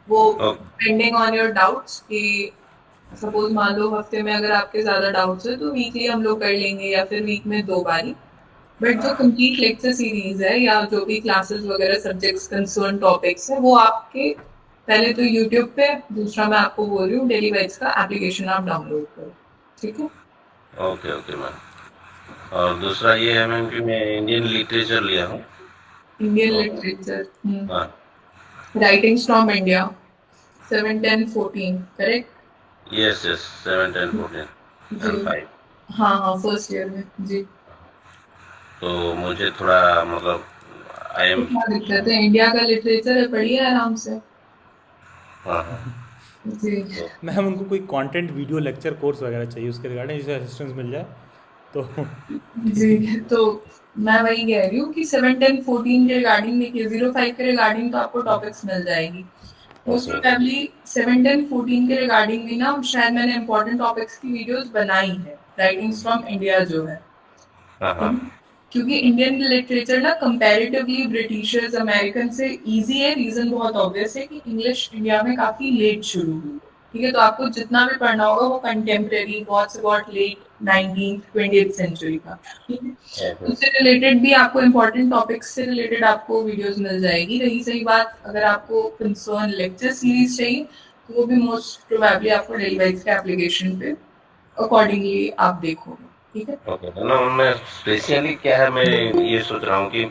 S3: वो डिपेंडिंग ऑन योर डाउट्स कि सपोज मान लो हफ्ते में अगर आपके ज्यादा डाउट्स है तो वीकली हम लोग कर लेंगे या फिर वीक में 2 बारी। बट जो कंप्लीट लेक्चर सीरीज है या जो भी क्लासेस वगैरह सब्जेक्ट्स कंसर्न टॉपिक्स है वो आपके पहले तो यूट्यूब पे, दूसरा मैं आपको बोल रही हूँ डेली बाइट्स का एप्लीकेशन आप डाउनलोड करो, ठीक है?
S10: Okay okay ma'am. और दूसरा ये है मैम कि मैं इंडियन लिटरेचर लिया हूँ।
S3: इंडियन
S10: तो
S3: लिटरेचर,
S10: हाँ
S3: writings from India 7, 10, 14 correct?
S10: Yes yes 7, 10, 14
S3: जी
S10: and 5।
S3: हाँ हाँ फर्स्ट ईयर में जी।
S10: तो मुझे थोड़ा मतलब आई एम
S3: क्या दिक्कत है, इंडिया का लिटरेचर है, पढ़िए आराम से।
S10: हाँ हाँ
S3: जी
S10: तो
S1: मैम उनको कोई कंटेंट वीडियो लेक्चर कोर्स वगैरह चाहिए उसके रिगार्डिंग, जिसे असिस्टेंस मिल जाए तो।
S3: जी तो मैं वही कह रही हूँ कि 7, 10, 14 के रिगार्डिंग देखिए, 05 के रिगार्डिंग तो आपको टॉपिक्स मिल जाएगी। मोस्ट
S10: ओके
S3: प्रोबेबली 7, 10, 14 के रिगार्डिंग भी ना शायद मैंने इंपॉर्टेंट टॉपिक्स की वीडियोस बनाई है, राइटिंग्स फ्रॉम इंडिया जो है।
S10: हाँ हाँ
S3: क्योंकि इंडियन लिटरेचर ना कंपैरेटिवली ब्रिटिशर्स अमेरिकन से इजी है। रीजन बहुत ऑब्वियस है कि इंग्लिश इंडिया में काफी लेट शुरू हुई, ठीक है? तो आपको जितना भी पढ़ना होगा वो कंटेम्प्रेरी, बहुत से बहुत लेट 19th 20th सेंचुरी का, ठीक है?
S10: ओके
S3: उससे रिलेटेड भी आपको इंपॉर्टेंट टॉपिक्स से रिलेटेड आपको वीडियोस मिल जाएगी। रही सही बात अगर आपको कंसर्न लेक्चर सीरीज चाहिए तो वो भी मोस्ट प्रोबेबली आपको डेली वाइज के एप्लीकेशन पे अकॉर्डिंगली आप देखोगे, ठीक है?
S10: ओके। तो ना मैं स्पेशली क्या है, मैं ये सोच रहा हूँ कि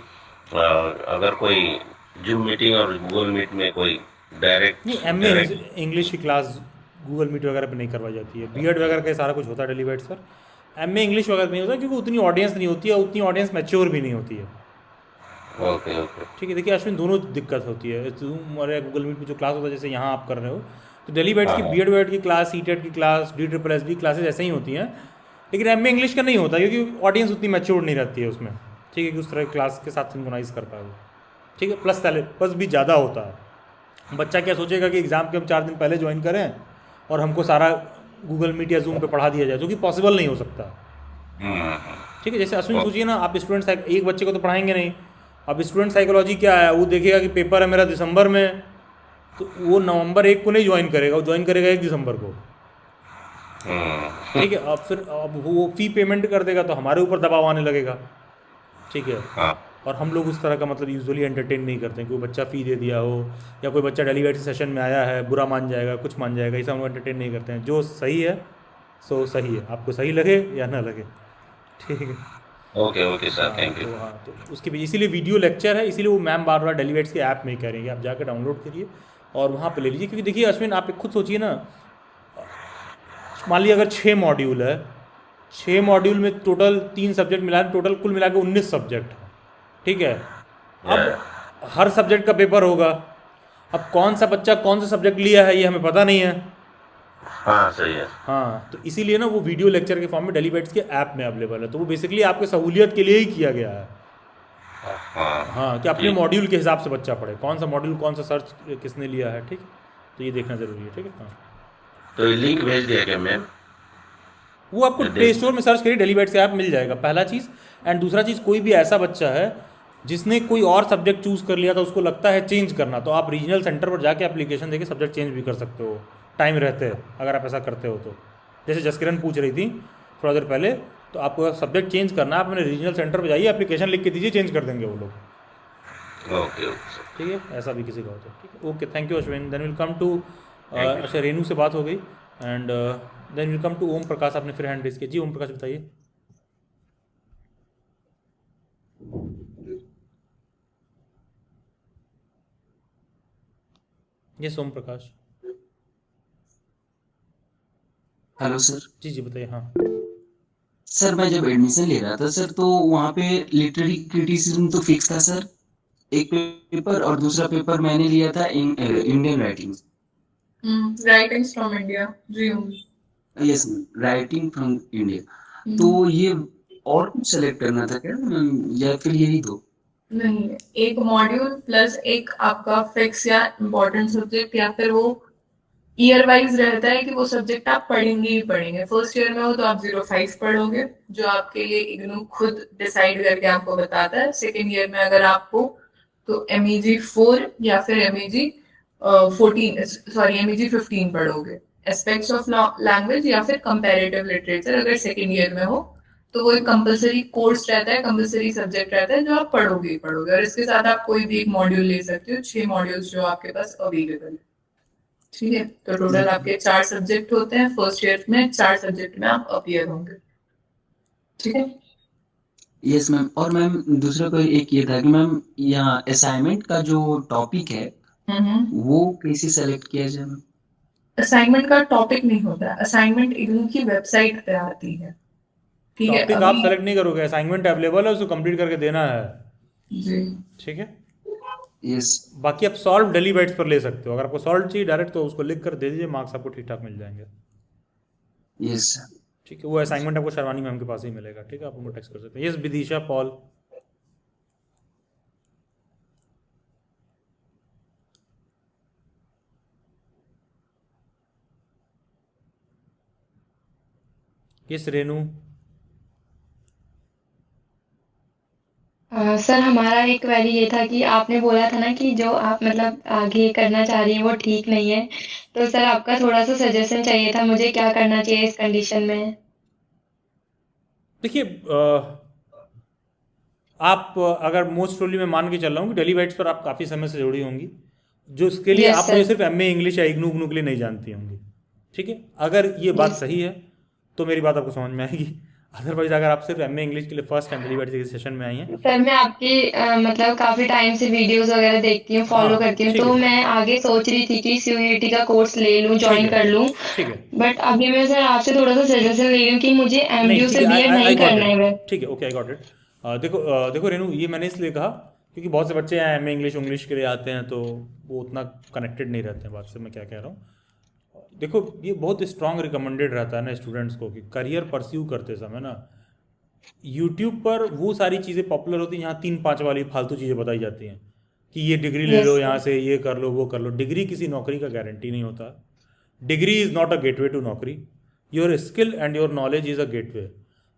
S10: अगर कोई जूम मीटिंग और गूगल मीट में कोई डायरेक्ट
S1: नहीं, एमए इंग्लिश की क्लास गूगल मीट वगैरह पे नहीं करवाई जाती है। बीएड वगैरह का सारा कुछ होता है डेली बाइट्स पर। एमए इंग्लिश वगैरह नहीं होता क्योंकि उतनी ऑडियंस नहीं होती है, उतनी ऑडियंस मैच्योर भी नहीं होती है।
S10: ओके ओके
S1: ठीक है, देखिए अश्विन दोनों दिक्कत होती है। जूम और गूगल मीट में जो क्लास होता है जैसे यहाँ आप कर रहे हो, तो डेली बाइट्स की
S10: हाँ
S1: बीएड वीएड की क्लास, सीटेट की क्लास, DSSB क्लासेस ऐसे ही होती हैं। लेकिन एमए इंग्लिश का नहीं होता क्योंकि ऑडियंस उतनी मैच्योर नहीं रहती है उसमें, ठीक है, कि उस तरह की क्लास के साथ सिंक्रोनाइज कर पाए वो, ठीक है। प्लस सिलेबस भी ज़्यादा होता है। बच्चा क्या सोचेगा कि एग्ज़ाम के हम 4 दिन पहले ज्वाइन करें और हमको सारा गूगल मीट या जूम पे पढ़ा दिया जाए, जो कि पॉसिबल नहीं हो सकता, ठीक है। जैसे अश्विन सोचिए ना, आप स्टूडेंट एक बच्चे को तो पढ़ाएंगे नहीं। अब स्टूडेंट साइकोलॉजी क्या है, वो देखेगा कि पेपर है मेरा दिसंबर में, तो वो नवंबर 1 को नहीं ज्वाइन करेगा, वो ज्वाइन करेगा 1 दिसंबर को, ठीक है। अब वो फ़ी पेमेंट कर देगा तो हमारे ऊपर दबाव आने लगेगा, ठीक है।
S10: हाँ
S1: और हम लोग उस तरह का मतलब यूजुअली एंटरटेन नहीं करते हैं कि वो बच्चा फ़ी दे दिया हो या कोई बच्चा डेलीवेट सेशन में आया है, बुरा मान जाएगा, कुछ मान जाएगा, ऐसा हम लोग एंटरटेन नहीं करते हैं। जो सही है सो सही है, आपको सही लगे या ना लगे, ठीक है।
S10: Okay okay sir, thank you.
S1: हाँ, तो उसके भी इसीलिए वीडियो लेक्चर है, इसीलिए वो मैम बार बार डेलीवेट्स के ऐप में ही कह रही है आप जाकर डाउनलोड करिए और वहाँ पे ले लीजिए। क्योंकि देखिए अश्विन, आप खुद सोचिए ना, मान लीजिए अगर 6 मॉड्यूल है, 6 मॉड्यूल में टोटल 3 सब्जेक्ट मिला, टोटल कुल मिला के 19 सब्जेक्ट है, ठीक है। अब हर सब्जेक्ट का पेपर होगा, अब कौन सा बच्चा कौन सा सब्जेक्ट लिया है ये हमें पता नहीं है।
S10: हाँ सही है।
S1: हाँ, तो इसीलिए ना वो वीडियो लेक्चर के फॉर्म में डेलीवेट्स के ऐप में अवेलेबल है। तो वो बेसिकली आपके सहूलियत के लिए ही किया गया है। हाँ, कि अपने मॉड्यूल के हिसाब से बच्चा पढ़े, कौन सा मॉड्यूल कौन सा सर्च किसने लिया है, ठीक है। तो ये देखना ज़रूरी है, ठीक है। हाँ,
S10: तो ये लिंक भेज दिया क्या मैम?
S1: वो आपको प्ले स्टोर में सर्च करिए, डेलीवेट्स के ऐप मिल जाएगा, पहला चीज़। एंड दूसरा चीज़, कोई भी ऐसा बच्चा है जिसने कोई और सब्जेक्ट चूज़ कर लिया था, उसको लगता है चेंज करना, तो आप रीजनल सेंटर पर जाके एप्लीकेशन देके सब्जेक्ट चेंज भी कर सकते हो, टाइम रहते हैं, अगर आप ऐसा करते हो तो। जैसे जसकिरण पूछ रही थी थोड़ा देर पहले, तो आपको सब्जेक्ट चेंज करना है, आप अपने रीजनल सेंटर पर जाइए, एप्लीकेशन लिख के दीजिए, चेंज कर देंगे वो लोग।
S10: ओके ओके
S1: ठीक है, ऐसा भी किसी का होता है, ठीक है। Okay, thank you Ashwin. Then will come to, अच्छा रेनू से बात हो गई, and then will come to Om Prakash. आपने फिर हैंड रेज किया जी। ओम प्रकाश बताइए। Yes Om Prakash.
S4: Hello sir.
S1: जी जी बताइए। हाँ
S4: सर, मैं जब एडमिशन ले रहा था सर, तो वहाँ पे लिटरेरी क्रिटिसिज्म तो फिक्स था सर, एक पेपर, और दूसरा पेपर मैंने लिया था Indian writing.
S3: Writings from India, जी
S4: यस, राइटिंग फ्रॉम इंडिया। तो ये और कुछ सेलेक्ट करना था क्या, या फिर यही दो?
S3: नहीं, एक मॉड्यूल प्लस एक आपका फिक्स या इम्पोर्टेंट सब्जेक्ट, या फिर वो ईयर वाइज रहता है कि वो सब्जेक्ट आप पढ़ेंगे ही पढ़ेंगे। फर्स्ट ईयर में हो तो आप 05 पढ़ोगे, जो आपके लिए इग्नू खुद डिसाइड करके आपको बताता है। सेकेंड ईयर में अगर आपको तो MEG 4 या फिर MEG 14 सॉरी MEG 15 पढ़ोगे, एस्पेक्ट्स ऑफ लैंग्वेज या फिर कंपैरेटिव लिटरेचर अगर सेकेंड ईयर में हो तो वो एक कंपलसरी कोर्स रहता है, कंपलसरी सब्जेक्ट रहता है जो आप पढ़ोगे ही पढ़ोगे, और इसके साथ आप कोई भी एक मॉड्यूल ले सकते हो, 6 मॉड्यूल्स जो आपके पास अवेलेबल है। ठीक है, तो टोटल आपके 4 सब्जेक्ट होते हैं फर्स्ट ईयर में, 4 सब्जेक्ट में आप अपीयर होंगे। ठीक है,
S4: यस मैम। और मैम दूसरा कोई एक ये था कि मैम यहाँ असाइनमेंट का जो टॉपिक है वो कैसे सेलेक्ट किया जाए मैम?
S3: असाइनमेंट का टॉपिक नहीं होता है, असाइनमेंट इग्नू की वेबसाइट पे आती है। ठीक है,
S1: टॉपिक आप सेलेक्ट नहीं करोगे, असाइनमेंट अवेलेबल है, उसको कंप्लीट करके देना है
S3: जी।
S1: ठीक है,
S4: यस।
S1: बाकी आप सॉल्व डेली बाइट्स पर ले सकते हो। अगर आपको सॉल्व चाहिए डायरेक्ट तो उसको लिख कर दे दीजिए, मार्क्स आपको ठीक ठाक मिल जाएंगे।
S4: यस
S1: ठीक है, वो असाइनमेंट आपको शर्वानी मैम के पास ही मिलेगा। ठीक है, आप उनको टेक्स्ट कर सकते हैं। Yes Vidisha Paul. Yes Renu.
S11: Sir हमारा एक क्वेरी ये था कि आपने बोला था ना कि जो आप मतलब आगे करना चाह रही हैं वो ठीक नहीं है, तो सर आपका थोड़ा सा सजेशन चाहिए था मुझे, क्या करना चाहिए इस कंडीशन में।
S1: देखिए आप अगर मोस्ट प्रोबेबली मैं मान के चल रहा हूँ कि डेली बाइट्स पर आप काफ़ी समय से जुड़ी होंगी, जो इसके लिए
S11: Yes,
S1: आप मुझे
S11: sir.
S1: सिर्फ एमए इंग्लिश या इग्नू के लिए नहीं जानती होंगी। ठीक है, अगर ये बात
S11: Yes.
S1: सही है तो मेरी बात आपको समझ में आएगी। अदरवाइज अगर आप सिर्फ एमए इंग्लिश के लिए फर्स्ट टाइम डेली बाइट्स के सेशन में आई हैं,
S11: सर मैं आपकी मतलब काफी टाइम से वीडियोस वगैरह देखती हूँ, फॉलो
S1: हाँ,
S11: करती हूँ,
S1: ठीक
S11: तो
S1: है।
S11: मैं आगे सोच रही थी कि सीयूईटी का कोर्स ले लूँ,
S1: ठीक
S11: ज्वाइन
S1: है,
S11: कर लूँ,
S1: ठीक है,
S11: बट अभी मैं सर आपसे थोड़ा सा सजेशन ले रही हूँ कि मुझे
S1: नहीं
S11: एमयू
S1: ठीक
S11: से
S1: है,
S11: बीएड
S1: आई
S11: नहीं
S1: गॉट
S11: करना है।
S1: इट। ठीक है, ओके, आई गॉट इट। देखो रेनू, ये मैंने इसलिए कहा क्योंकि बहुत से बच्चे हैं एमए इंग्लिश के लिए आते हैं तो वो उतना कनेक्टेड नहीं रहते हैं बात से मैं क्या कह रहा हूँ। देखो ये बहुत स्ट्रांग रिकमेंडेड रहता है ना स्टूडेंट्स को कि करियर परस्यू करते समय ना यूट्यूब पर वो सारी चीज़ें पॉपुलर होती हैं जहाँ 3-5 वाली फालतू चीज़ें बताई जाती हैं कि ये डिग्री ले
S11: Yes,
S1: लो,
S11: sir.
S1: यहाँ से ये कर लो, वो कर लो। डिग्री किसी नौकरी का गारंटी नहीं होता। Degree is not a gateway to नौकरी। Your skill and your knowledge is a gateway.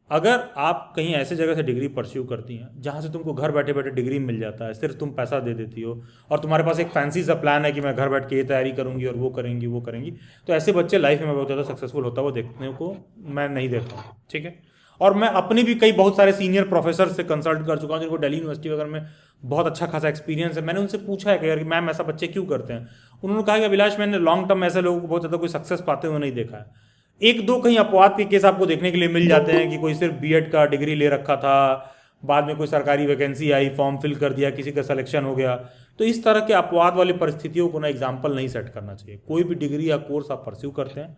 S1: अगर आप कहीं ऐसे जगह से डिग्री परस्यू करती हैं जहाँ से तुमको घर बैठे बैठे डिग्री मिल जाता है, सिर्फ तुम पैसा दे देती हो और तुम्हारे पास एक फैंसी सा प्लान है कि मैं घर बैठ के ये तैयारी करूँगी और वो करेंगी, तो ऐसे बच्चे लाइफ में बहुत ज़्यादा सक्सेसफुल होता है वो देखने को मैं नहीं देखता हूँ। ठीक है, और मैं अपने भी कई बहुत सारे सीनियर प्रोफेसर से कंसल्ट कर चुका हूँ जिनको दिल्ली यूनिवर्सिटी वगैरह में बहुत अच्छा खासा एक्सपीरियंस है। मैंने उनसे पूछा है कि यार मैम ऐसा बच्चे क्यों करते हैं। उन्होंने कहा कि अभिलाष मैंने लॉन्ग टर्म ऐसे लोगों को बहुत ज़्यादा कोई सक्सेस पाते हुए नहीं देखा है। 1-2 कहीं अपवाद के केस आपको देखने के लिए मिल जाते हैं कि कोई सिर्फ बीएड का डिग्री ले रखा था, बाद में कोई सरकारी वैकेंसी आई, फॉर्म फिल कर दिया, किसी का सिलेक्शन हो गया। तो इस तरह के अपवाद वाली परिस्थितियों को ना एग्जाम्पल नहीं सेट करना चाहिए। कोई भी डिग्री या कोर्स आप परस्यू करते हैं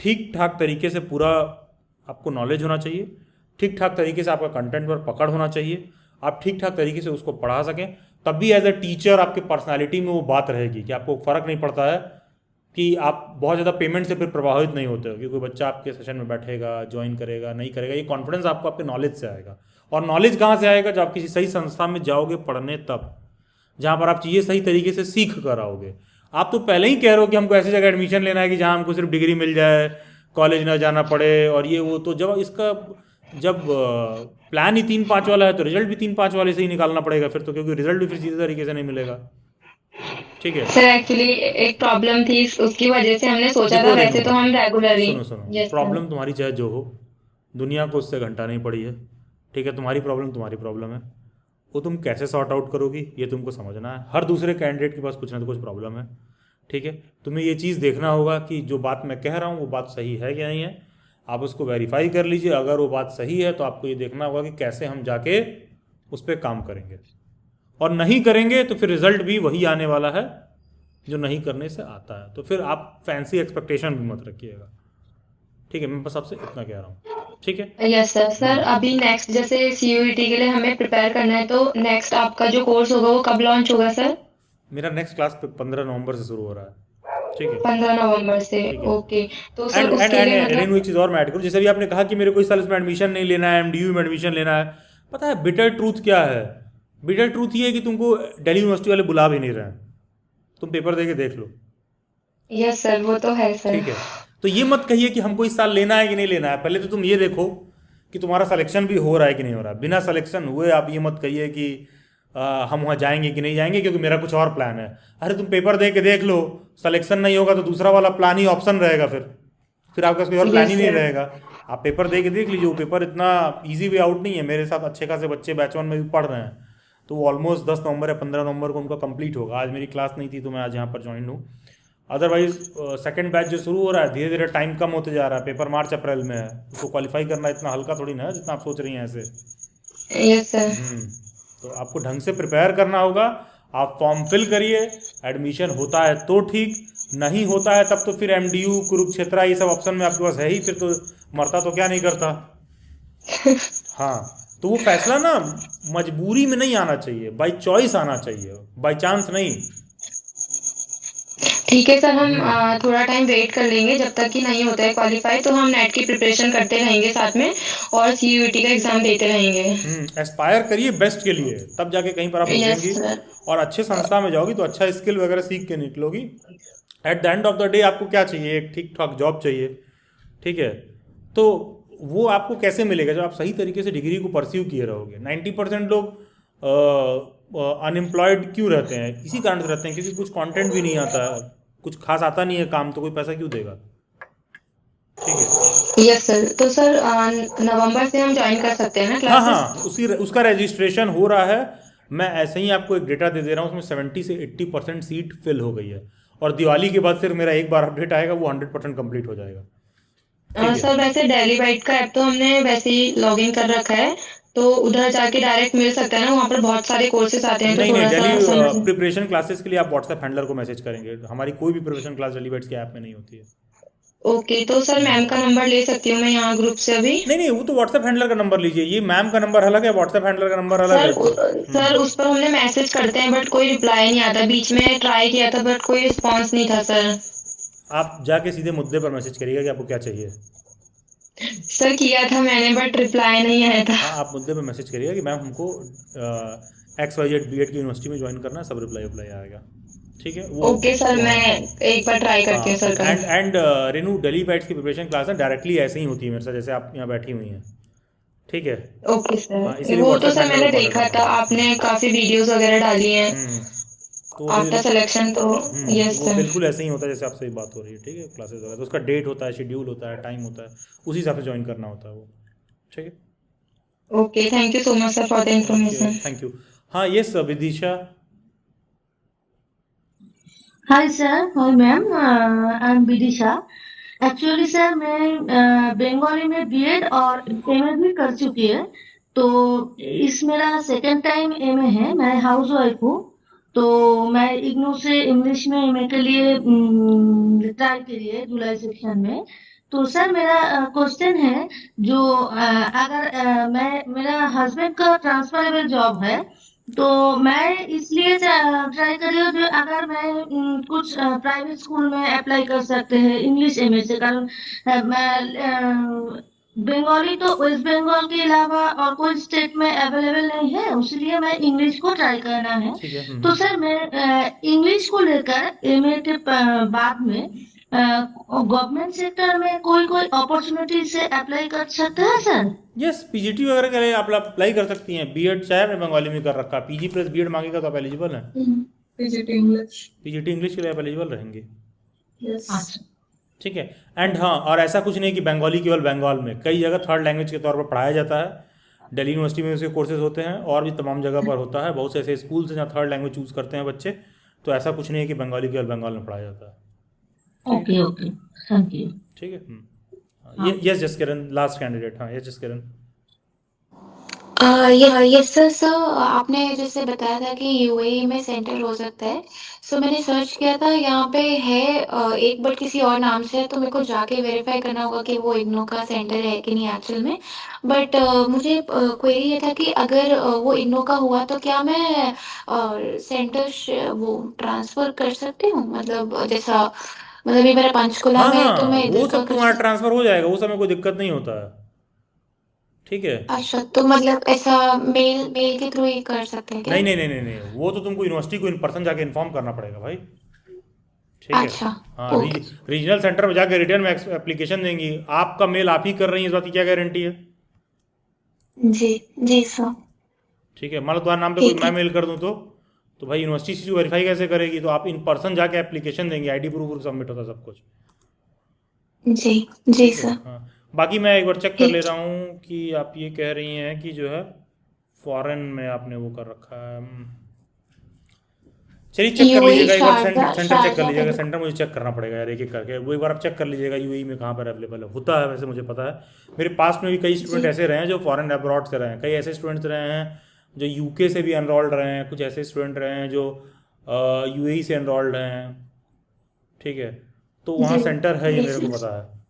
S1: ठीक ठाक तरीके से पूरा आपको नॉलेज होना चाहिए, ठीक ठाक तरीके से आपका कंटेंट पर पकड़ होना चाहिए, आप ठीक ठाक तरीके से उसको पढ़ा सकें, तब भी एज अ टीचर आपके पर्सनालिटी में वो बात रहेगी कि आपको फ़र्क नहीं पड़ता है कि आप बहुत ज़्यादा पेमेंट से फिर प्रभावित नहीं होते हो कि कोई बच्चा आपके सेशन में बैठेगा, ज्वाइन करेगा, नहीं करेगा। ये कॉन्फिडेंस आपको आपके नॉलेज से आएगा। और नॉलेज कहाँ से आएगा? जब आप किसी सही संस्था में जाओगे पढ़ने, तब जहाँ पर आप चीज़ें सही तरीके से सीख कर आओगे। आप तो पहले ही कह रहे हो कि हमको ऐसी जगह एडमिशन लेना है कि जहाँ हमको सिर्फ डिग्री मिल जाए, कॉलेज ना जाना पड़े और ये वो। तो जब प्लान ही 3-5 वाला है तो रिजल्ट भी 3-5 वाले से ही निकालना पड़ेगा फिर तो, क्योंकि रिजल्ट भी फिर सीधे तरीके से नहीं मिलेगा। ठीक है
S11: सर एक्चुअली एक प्रॉब्लम थी, उसकी वजह से हमने सोचा था, वैसे तो हम रेगुलरली।
S1: सुनो, प्रॉब्लम तुम्हारी चाहे जो हो, दुनिया को उससे घंटा नहीं पड़ी है। ठीक है, तुम्हारी प्रॉब्लम है, वो तुम कैसे सॉर्ट आउट करोगी ये तुमको समझना है। हर दूसरे कैंडिडेट के पास कुछ ना कुछ प्रॉब्लम है। ठीक है, तुम्हें ये चीज़ देखना होगा कि जो बात मैं कह रहा हूँ वो बात सही है कि नहीं है। आप उसको वेरीफाई कर लीजिए। अगर वो बात सही है तो आपको ये देखना होगा कि कैसे हम जाके उस पर काम करेंगे, और नहीं करेंगे तो फिर रिजल्ट भी वही आने वाला है जो नहीं करने से आता है। तो फिर आप फैंसी एक्सपेक्टेशन भी मत रखिएगा। ठीक है, मैं बस आपसे इतना कह रहा हूँ। ठीक है,
S11: यस सर। सर अभी नेक्स्ट जैसे सीयूईटी के लिए हमें प्रिपेयर करना है, तो नेक्स्ट आपका जो कोर्स होगा वो कब लॉन्च होगा सर?
S1: मेरा नेक्स्ट क्लास 15 नवंबर से शुरू हो रहा है। ठीक है,
S11: 15 नवंबर से। ओके, तो सर उसके लिए मतलब
S1: एक चीज़ और मैं ऐड करूँ, जैसे भी आपने कहा कि मेरे को इस साल इसमें एडमिशन नहीं लेना है, एमडीयू में एडमिशन लेना है। पता है बिटर ट्रूथ क्या है? बिटर ट्रूथ ये है कि तुमको दिल्ली यूनिवर्सिटी वाले बुला भी नहीं रहे हैं। तुम पेपर दे के देख लो।
S11: यस सर, वो तो है सर।
S1: ठीक है, तो ये मत कहिए कि हमको इस साल लेना है कि नहीं लेना है। पहले तो तुम ये देखो कि तुम्हारा सिलेक्शन भी हो रहा है कि नहीं हो रहा है। बिना सिलेक्शन हुए आप ये मत कहिए कि हम वहाँ जाएंगे कि नहीं जाएंगे क्योंकि मेरा कुछ और प्लान है। अरे तुम पेपर दे के देख लो, सिलेक्शन नहीं होगा तो दूसरा वाला प्लान ही ऑप्शन रहेगा, फिर आपका कोई और प्लान ही नहीं रहेगा। आप पेपर दे के देख लीजिए, वो पेपर इतना इजी वे आउट नहीं है। मेरे साथ अच्छे खासे बच्चे बैच 1 में भी पढ़ रहे हैं, तो वो ऑलमोस्ट 10 नवंबर या 15 नवंबर को उनका कंप्लीट होगा। आज मेरी क्लास नहीं थी तो मैं आज यहाँ पर ज्वाइन हूँ। अदरवाइज सेकंड बैच जो शुरू हो रहा है, धीरे धीरे टाइम कम होते जा रहा है। पेपर मार्च अप्रैल में है, उसको क्वालिफाई करना इतना हल्का थोड़ी ना है जितना आप सोच रही हैं ऐसे।
S11: Yes sir.
S1: तो आपको ढंग से प्रिपेयर करना होगा। आप फॉर्म फिल करिए, एडमिशन होता है तो ठीक, नहीं होता है तब तो फिर MDU, कुरुक्षेत्रा, ये सब ऑप्शन में आपके पास है ही, फिर तो मरता तो क्या नहीं करता। हाँ, तो वो फैसला ना मजबूरी में नहीं आना चाहिए, बाय चॉइस आना चाहिए, बाय चांस नहीं।
S11: ठीक है सर, हम थोड़ा टाइम वेट कर लेंगे, जब तक कि नहीं होता है क्वालिफाई तो हम नेट की प्रिपरेशन करते रहेंगे साथ में और CUET का एग्जाम देते रहेंगे।
S1: एस्पायर करिए बेस्ट के लिए, तब जाके कहीं पर आप पहुंचेंगी और अच्छे संस्था में जाओगी तो अच्छा स्किल वगैरह सीख के निकलोगी। At the end of the day आपको क्या चाहिए? एक ठीक ठाक जॉब चाहिए, ठीक है। तो वो आपको कैसे मिलेगा? जब आप सही तरीके से डिग्री को परस्यू किए रहोगे। 90% लोग अनएम्प्लॉयड क्यों रहते हैं? इसी कारण से रहते हैं क्योंकि कुछ कंटेंट भी नहीं आता, कुछ खास आता नहीं है काम, तो कोई पैसा क्यों देगा? ठीक है।
S11: यस सर, तो सर नवंबर से हम ज्वाइन कर सकते हैं ना क्लासेस?
S1: हाँ, उसका रजिस्ट्रेशन हो रहा है। मैं ऐसे ही आपको एक डेटा दे दे रहा हूँ, उसमें 70 से 80% सीट फिल हो गई है और दिवाली के बाद फिर मेरा एक बार अपडेट आएगा, वो 100% कंप्लीट हो जाएगा।
S11: सर वैसे डेली बाइट का ऐप तो हमने वैसे ही लॉग इन कर रखा है, तो उधर जाके डायरेक्ट मिल सकता है ना? वहाँ पर बहुत सारे कोर्सेज आते हैं।
S1: नहीं, डेली प्रिपरेशन क्लासेस के लिए आप व्हाट्सएप हैंडलर को मैसेज करेंगे। हमारी कोई भी प्रिपरेशन क्लास डेली बाइट्स के ऐप में नहीं होती है।
S11: ओके, तो सर मैम का नंबर ले सकती हूँ मैं यहाँ ग्रुप से अभी?
S1: नहीं, वो तो व्हाट्सएप हैंडलर का नंबर लीजिए। ये मैम का नंबर अलग है, व्हाट्सएप हैंडलर का नंबर अलग है।
S11: सर उस पर हमने मैसेज करते हैं बट कोई रिप्लाई नहीं आता। बीच में ट्राई किया था बट कोई रिस्पॉन्स नहीं था सर।
S1: आप जाके सीधे मुद्दे पर मैसेज करिएगा कि आपको क्या चाहिए।
S11: सर किया था मैंने बट रिप्लाई नहीं आया था।
S1: हाँ, आप मुद्दे पे मैसेज करिएगा कि मैम हमको XYZ B.Ed की यूनिवर्सिटी में ज्वाइन करना है, सब रिप्लाई आएगा। ठीक है।
S11: ओके सर, मैं एक बार ट्राई करती हूँ sir.
S1: And Renu, daily bytes की प्रिपरेशन क्लास है डायरेक्टली ऐसे ही होती है मेरे साथ, जैसे आप यहाँ बैठी हुई हैं। ठीक है।
S11: ओके सर, वो तो सर मैंने देखा था, आपने काफी वीडियोस वगैरह डाली हैं आफ्टर सिलेक्शन, तो यस
S1: वो
S11: सर।
S1: बिल्कुल ऐसे ही होता है जैसे आपसे बात हो रही है। ठीक है। क्लासेस वगैरह तो उसका डेट होता है, शेड्यूल होता है, टाइम होता है, उसी हिसाब से ज्वाइन करना होता है वो। ठीक है।
S11: Okay, thank you so much sir for the information.
S1: Thank you. हाँ, yes Vidisha.
S12: Hi sir, hi ma'am, I am Vidisha. Actually sir मैं बंगाली में B.Ed और MA भी कर चुकी है, तो इस मेरा सेकंड टाइम MA है। मैं हाउस वाइफ हूँ, तो मैं इग्नू से इंग्लिश में MA के लिए ट्राई करी है जुलाई सेक्शन में। तो सर मेरा क्वेश्चन है, जो अगर मेरा हस्बैंड का ट्रांसफरेबल जॉब है, तो मैं इसलिए ट्राई कर रही हूँ जो अगर मैं कुछ प्राइवेट स्कूल में अप्लाई कर सकते हैं इंग्लिश MA से, कारण मैं बंगाली तो वेस्ट बंगाल के अलावा और कोई स्टेट में अवेलेबल नहीं है, इसलिए मैं इंग्लिश को ट्राई करना है। तो सर मैं इंग्लिश को लेकर MA के बाद में गवर्नमेंट सेक्टर में कोई अपॉर्चुनिटी से अप्लाई कर सकते हैं सर?
S1: यस, PGT वगैरह के लिए आप अप्लाई कर सकती हैं। B.Ed चाहे मैं बंगाली में कर रखा, PG प्लस B.Ed मांगेगा तो आप एलिजिबल हैं।
S3: PGT इंग्लिश
S1: के लिए आप एलिजिबल रहेंगे।
S3: यस।
S1: ठीक है। एंड हाँ, और ऐसा कुछ नहीं कि बंगाली केवल बंगाल में, कई जगह थर्ड लैंग्वेज के तौर पर पढ़ाया जाता है। दिल्ली यूनिवर्सिटी में उसके कोर्सेज होते हैं और भी तमाम जगह पर होता है। बहुत से ऐसे स्कूल हैं जहाँ थर्ड लैंग्वेज चूज़ करते हैं बच्चे। तो ऐसा कुछ नहीं है कि बंगाली केवल बंगाल में पढ़ाया जाता है।
S12: Okay, thank you.
S1: ठीक है। Yes Jaskiran, last candidate. हाँ, यस जसकिरण।
S6: यस सर, आपने जैसे बताया था कि UAE में सेंटर हो सकता है, सो मैंने सर्च किया था, यहाँ पे है एक बट किसी और नाम से है, तो मेरे को जाके वेरीफाई करना होगा कि वो इग्नू का सेंटर है कि नहीं एक्चुअल में। बट मुझे क्वेरी ये था कि अगर वो इग्नू का हुआ तो क्या मैं सेंटर वो ट्रांसफर कर सकती हूँ? मतलब जैसा, मतलब ये मेरा पंचकुला में है तो मैं
S1: वो सब तुम्हारा ट्रांसफर हो जाएगा, वो सब में कोई दिक्कत नहीं होता है। ठीक है।
S6: अच्छा, तो मतलब ऐसा मेल के थ्रू ही कर सकते हैं क्या?
S1: नहीं, वो तो तुमको यूनिवर्सिटी को इन पर्सन जाके इन्फॉर्म करना पड़ेगा भाई। ठीक है।
S6: अच्छा।
S1: हाँ, रीजनल सेंटर में जाके रिटर्न में एप्लीकेशन देंगी। आपका मेल आप ही कर रही हैं, इस बात की क्या गारंटी है?
S6: जी सर।
S1: ठीक है, मान लो तुम्हारे नाम पे कोई मैं मेल कर दूँ तो भाई यूनिवर्सिटी से वेरीफाई कैसे करेगी? तो आप इन पर्सन जाके एप्लीकेशन देंगे, आईडी प्रूफ सबमिट होता सब कुछ।
S6: जी सर।
S1: हाँ, बाकी मैं एक बार चेक कर ले रहा हूँ कि आप ये कह रही हैं कि जो है फॉरेन में आपने वो कर रखा है। चलिए चेक कर लीजिएगा एक बार, सेंटर चेक कर लीजिएगा। सेंटर मुझे चेक करना पड़ेगा यार, एक एक करके वो एक बार आप चेक कर लीजिएगा यूएई में कहाँ पर अवेलेबल है। होता है वैसे, मुझे पता है, मेरे पास में भी कई स्टूडेंट ऐसे रहे हैं जो फॉरेन अब्रॉड से रहे हैं, कई ऐसे स्टूडेंट्स रहे हैं जो यूके से भी एनरोल्ड रहे हैं, कुछ ऐसे स्टूडेंट रहे हैं जो यूएई से एनरोल्ड हैं। ठीक है, तो वहाँ सेंटर है, ये मेरे को पता है।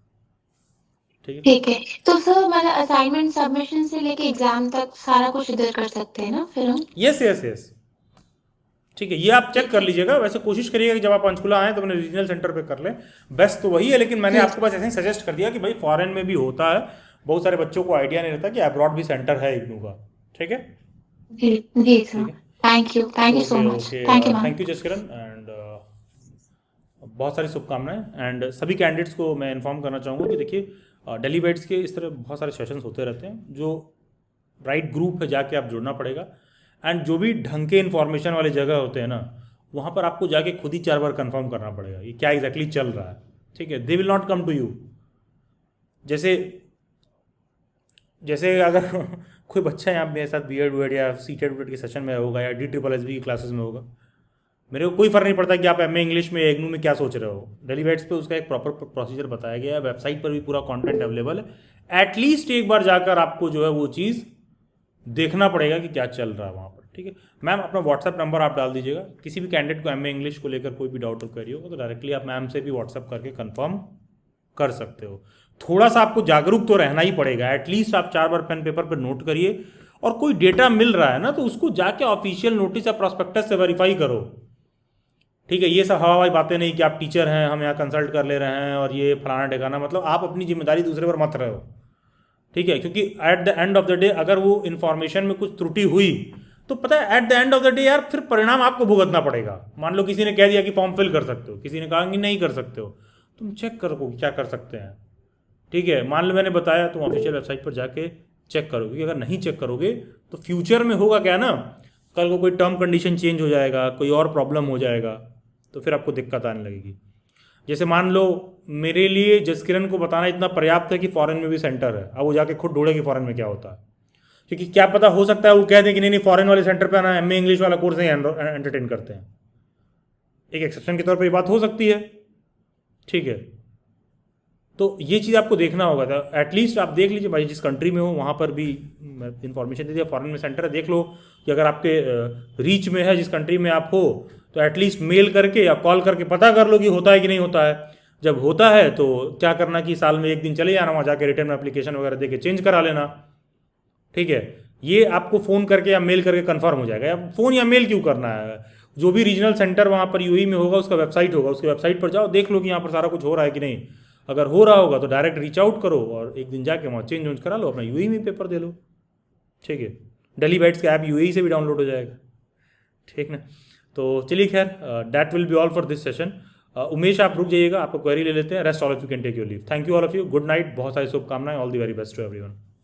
S6: ठीक है, तो सर मतलब असाइनमेंट सबमिशन से लेके एग्जाम तक सारा कुछ इधर कर सकते हैं ना फिर हम?
S1: यस। ठीक है, ये आप चेक कर लीजिएगा। वैसे कोशिश करिएगा कि जब आप पंचकुला आएँ तो अपने रीजनल सेंटर पे कर लें, बेस्ट तो वही है। लेकिन मैंने आपको बस ऐसे ही सजेस्ट कर दिया कि भाई फॉरेन में भी होता है, बहुत सारे बच्चों को आइडिया नहीं रहता कि अब्रॉड भी सेंटर है इग्नू का। ठीक है
S6: जी sir, thank you so much, thank
S1: you Jaskiran, and बहुत सारी शुभकामनाएं। एंड सभी कैंडिडेट्स को मैं इन्फॉर्म करना चाहूँगा कि देखिए डेली बाइट्स के इस तरह बहुत सारे सेशंस होते रहते हैं, जो राइट ग्रुप है जाके आप जुड़ना पड़ेगा। एंड जो भी ढंग के इन्फॉर्मेशन वाले जगह होते हैं ना, वहाँ पर आपको जाके खुद ही 4 बार कंफर्म करना पड़ेगा ये क्या एग्जैक्टली चल रहा है। ठीक है, they will not come to you. जैसे अगर कोई बच्चा यहाँ मेरे साथ बीएड या सीटेड के सेशन में होगा या DSSB की क्लासेस में होगा, मेरे को कोई फ़र्क नहीं पड़ता कि आप MA इंग्लिश में इग्नू में क्या सोच रहे हो। डेली बाइट्स पे उसका एक प्रॉपर प्रोसीजर बताया गया है, वेबसाइट पर भी पूरा कंटेंट अवेलेबल है। एटलीस्ट एक बार जाकर आपको जो है वो चीज़ देखना पड़ेगा कि क्या चल रहा है वहाँ पर। ठीक है मैम, अपना व्हाट्सएप नंबर आप डाल दीजिएगा। किसी भी कैंडिडेट को MA इंग्लिश को लेकर कोई भी डाउट और क्वेरी होगा तो डायरेक्टली आप मैम से भी व्हाट्सएप करके कंफर्म कर सकते हो। थोड़ा सा आपको जागरूक तो रहना ही पड़ेगा। एटलीस्ट आप 4 बार पेन पेपर पर नोट करिए, और कोई डेटा मिल रहा है ना तो उसको जाके ऑफिशियल नोटिस या प्रॉस्पेक्टस से वेरीफाई करो। ठीक है, ये सब हवाई बातें नहीं कि आप टीचर हैं, हम यहाँ कंसल्ट कर ले रहे हैं और ये फलाना ठिकाना, मतलब आप अपनी जिम्मेदारी दूसरे पर मत रहे हो। ठीक है, क्योंकि eight the end of the day अगर वो इन्फॉर्मेशन में कुछ त्रुटि हुई तो पता है eight the end of the day यार फिर परिणाम आपको भुगतना पड़ेगा। मान लो किसी ने कह दिया कि फॉर्म फिल कर सकते हो, किसी ने कहा कि नहीं कर सकते हो, तुम चेक करो क्या कर सकते हैं। ठीक है, मान लो मैंने बताया, तुम ऑफिशियल वेबसाइट पर जाके चेक करो, क्योंकि अगर नहीं चेक करोगे तो फ्यूचर में होगा क्या ना, कल को कोई टर्म कंडीशन चेंज हो जाएगा, कोई और प्रॉब्लम हो जाएगा, तो फिर आपको दिक्कत आने लगेगी। जैसे मान लो मेरे लिए जसकिरण को बताना इतना पर्याप्त है कि फॉरेन में भी सेंटर है, अब वो जाके खुद ढूंढे कि फॉरेन में क्या होता है, क्योंकि क्या पता हो सकता है वो कह दें कि नहीं फॉरेन वाले सेंटर पे ना MA इंग्लिश वाला कोर्स नहीं एंटरटेन करते हैं। एक एक्सेप्शन के तौर पर ये बात हो सकती है। ठीक है, तो ये चीज़ आपको देखना होगा। तो एटलीस्ट आप देख लीजिए भाई, जिस कंट्री में हो वहाँ पर भी इन्फॉर्मेशन दे दिया, फॉरेन में सेंटर है, देख लो कि अगर आपके रीच में है जिस कंट्री में आप हो, तो एटलीस्ट मेल करके या कॉल करके पता कर लो कि होता है कि नहीं होता है। जब होता है तो क्या करना कि साल में 1 दिन चले जाना वहाँ जाके रिटर्न एप्लीकेशन वगैरह दे के चेंज करा लेना। ठीक है, ये आपको फ़ोन करके या मेल करके कंफर्म हो जाएगा। या फ़ोन या मेल क्यों करना है, जो भी रीजनल सेंटर वहाँ पर यूएई में होगा उसका वेबसाइट होगा, उसके वेबसाइट पर जाओ, देख लो कि यहाँ पर सारा कुछ हो रहा है कि नहीं। अगर हो रहा होगा तो डायरेक्ट रीच आउट करो और एक दिन जाके वहाँ चेंज करा लो, अपना यूएई में पेपर दे लो। ठीक है, डेली बाइट्स का ऐप यूएई से भी डाउनलोड हो जाएगा। ठीक ना, तो चलिए खैर, that will be all for this session. Umesh आप रुक जाइएगा, आपको क्वेरी ले लेते हैं। Rest all of you can take your leave. Thank you all of you, good night, बहुत सारी शुभकामनाएं, all the very best to everyone.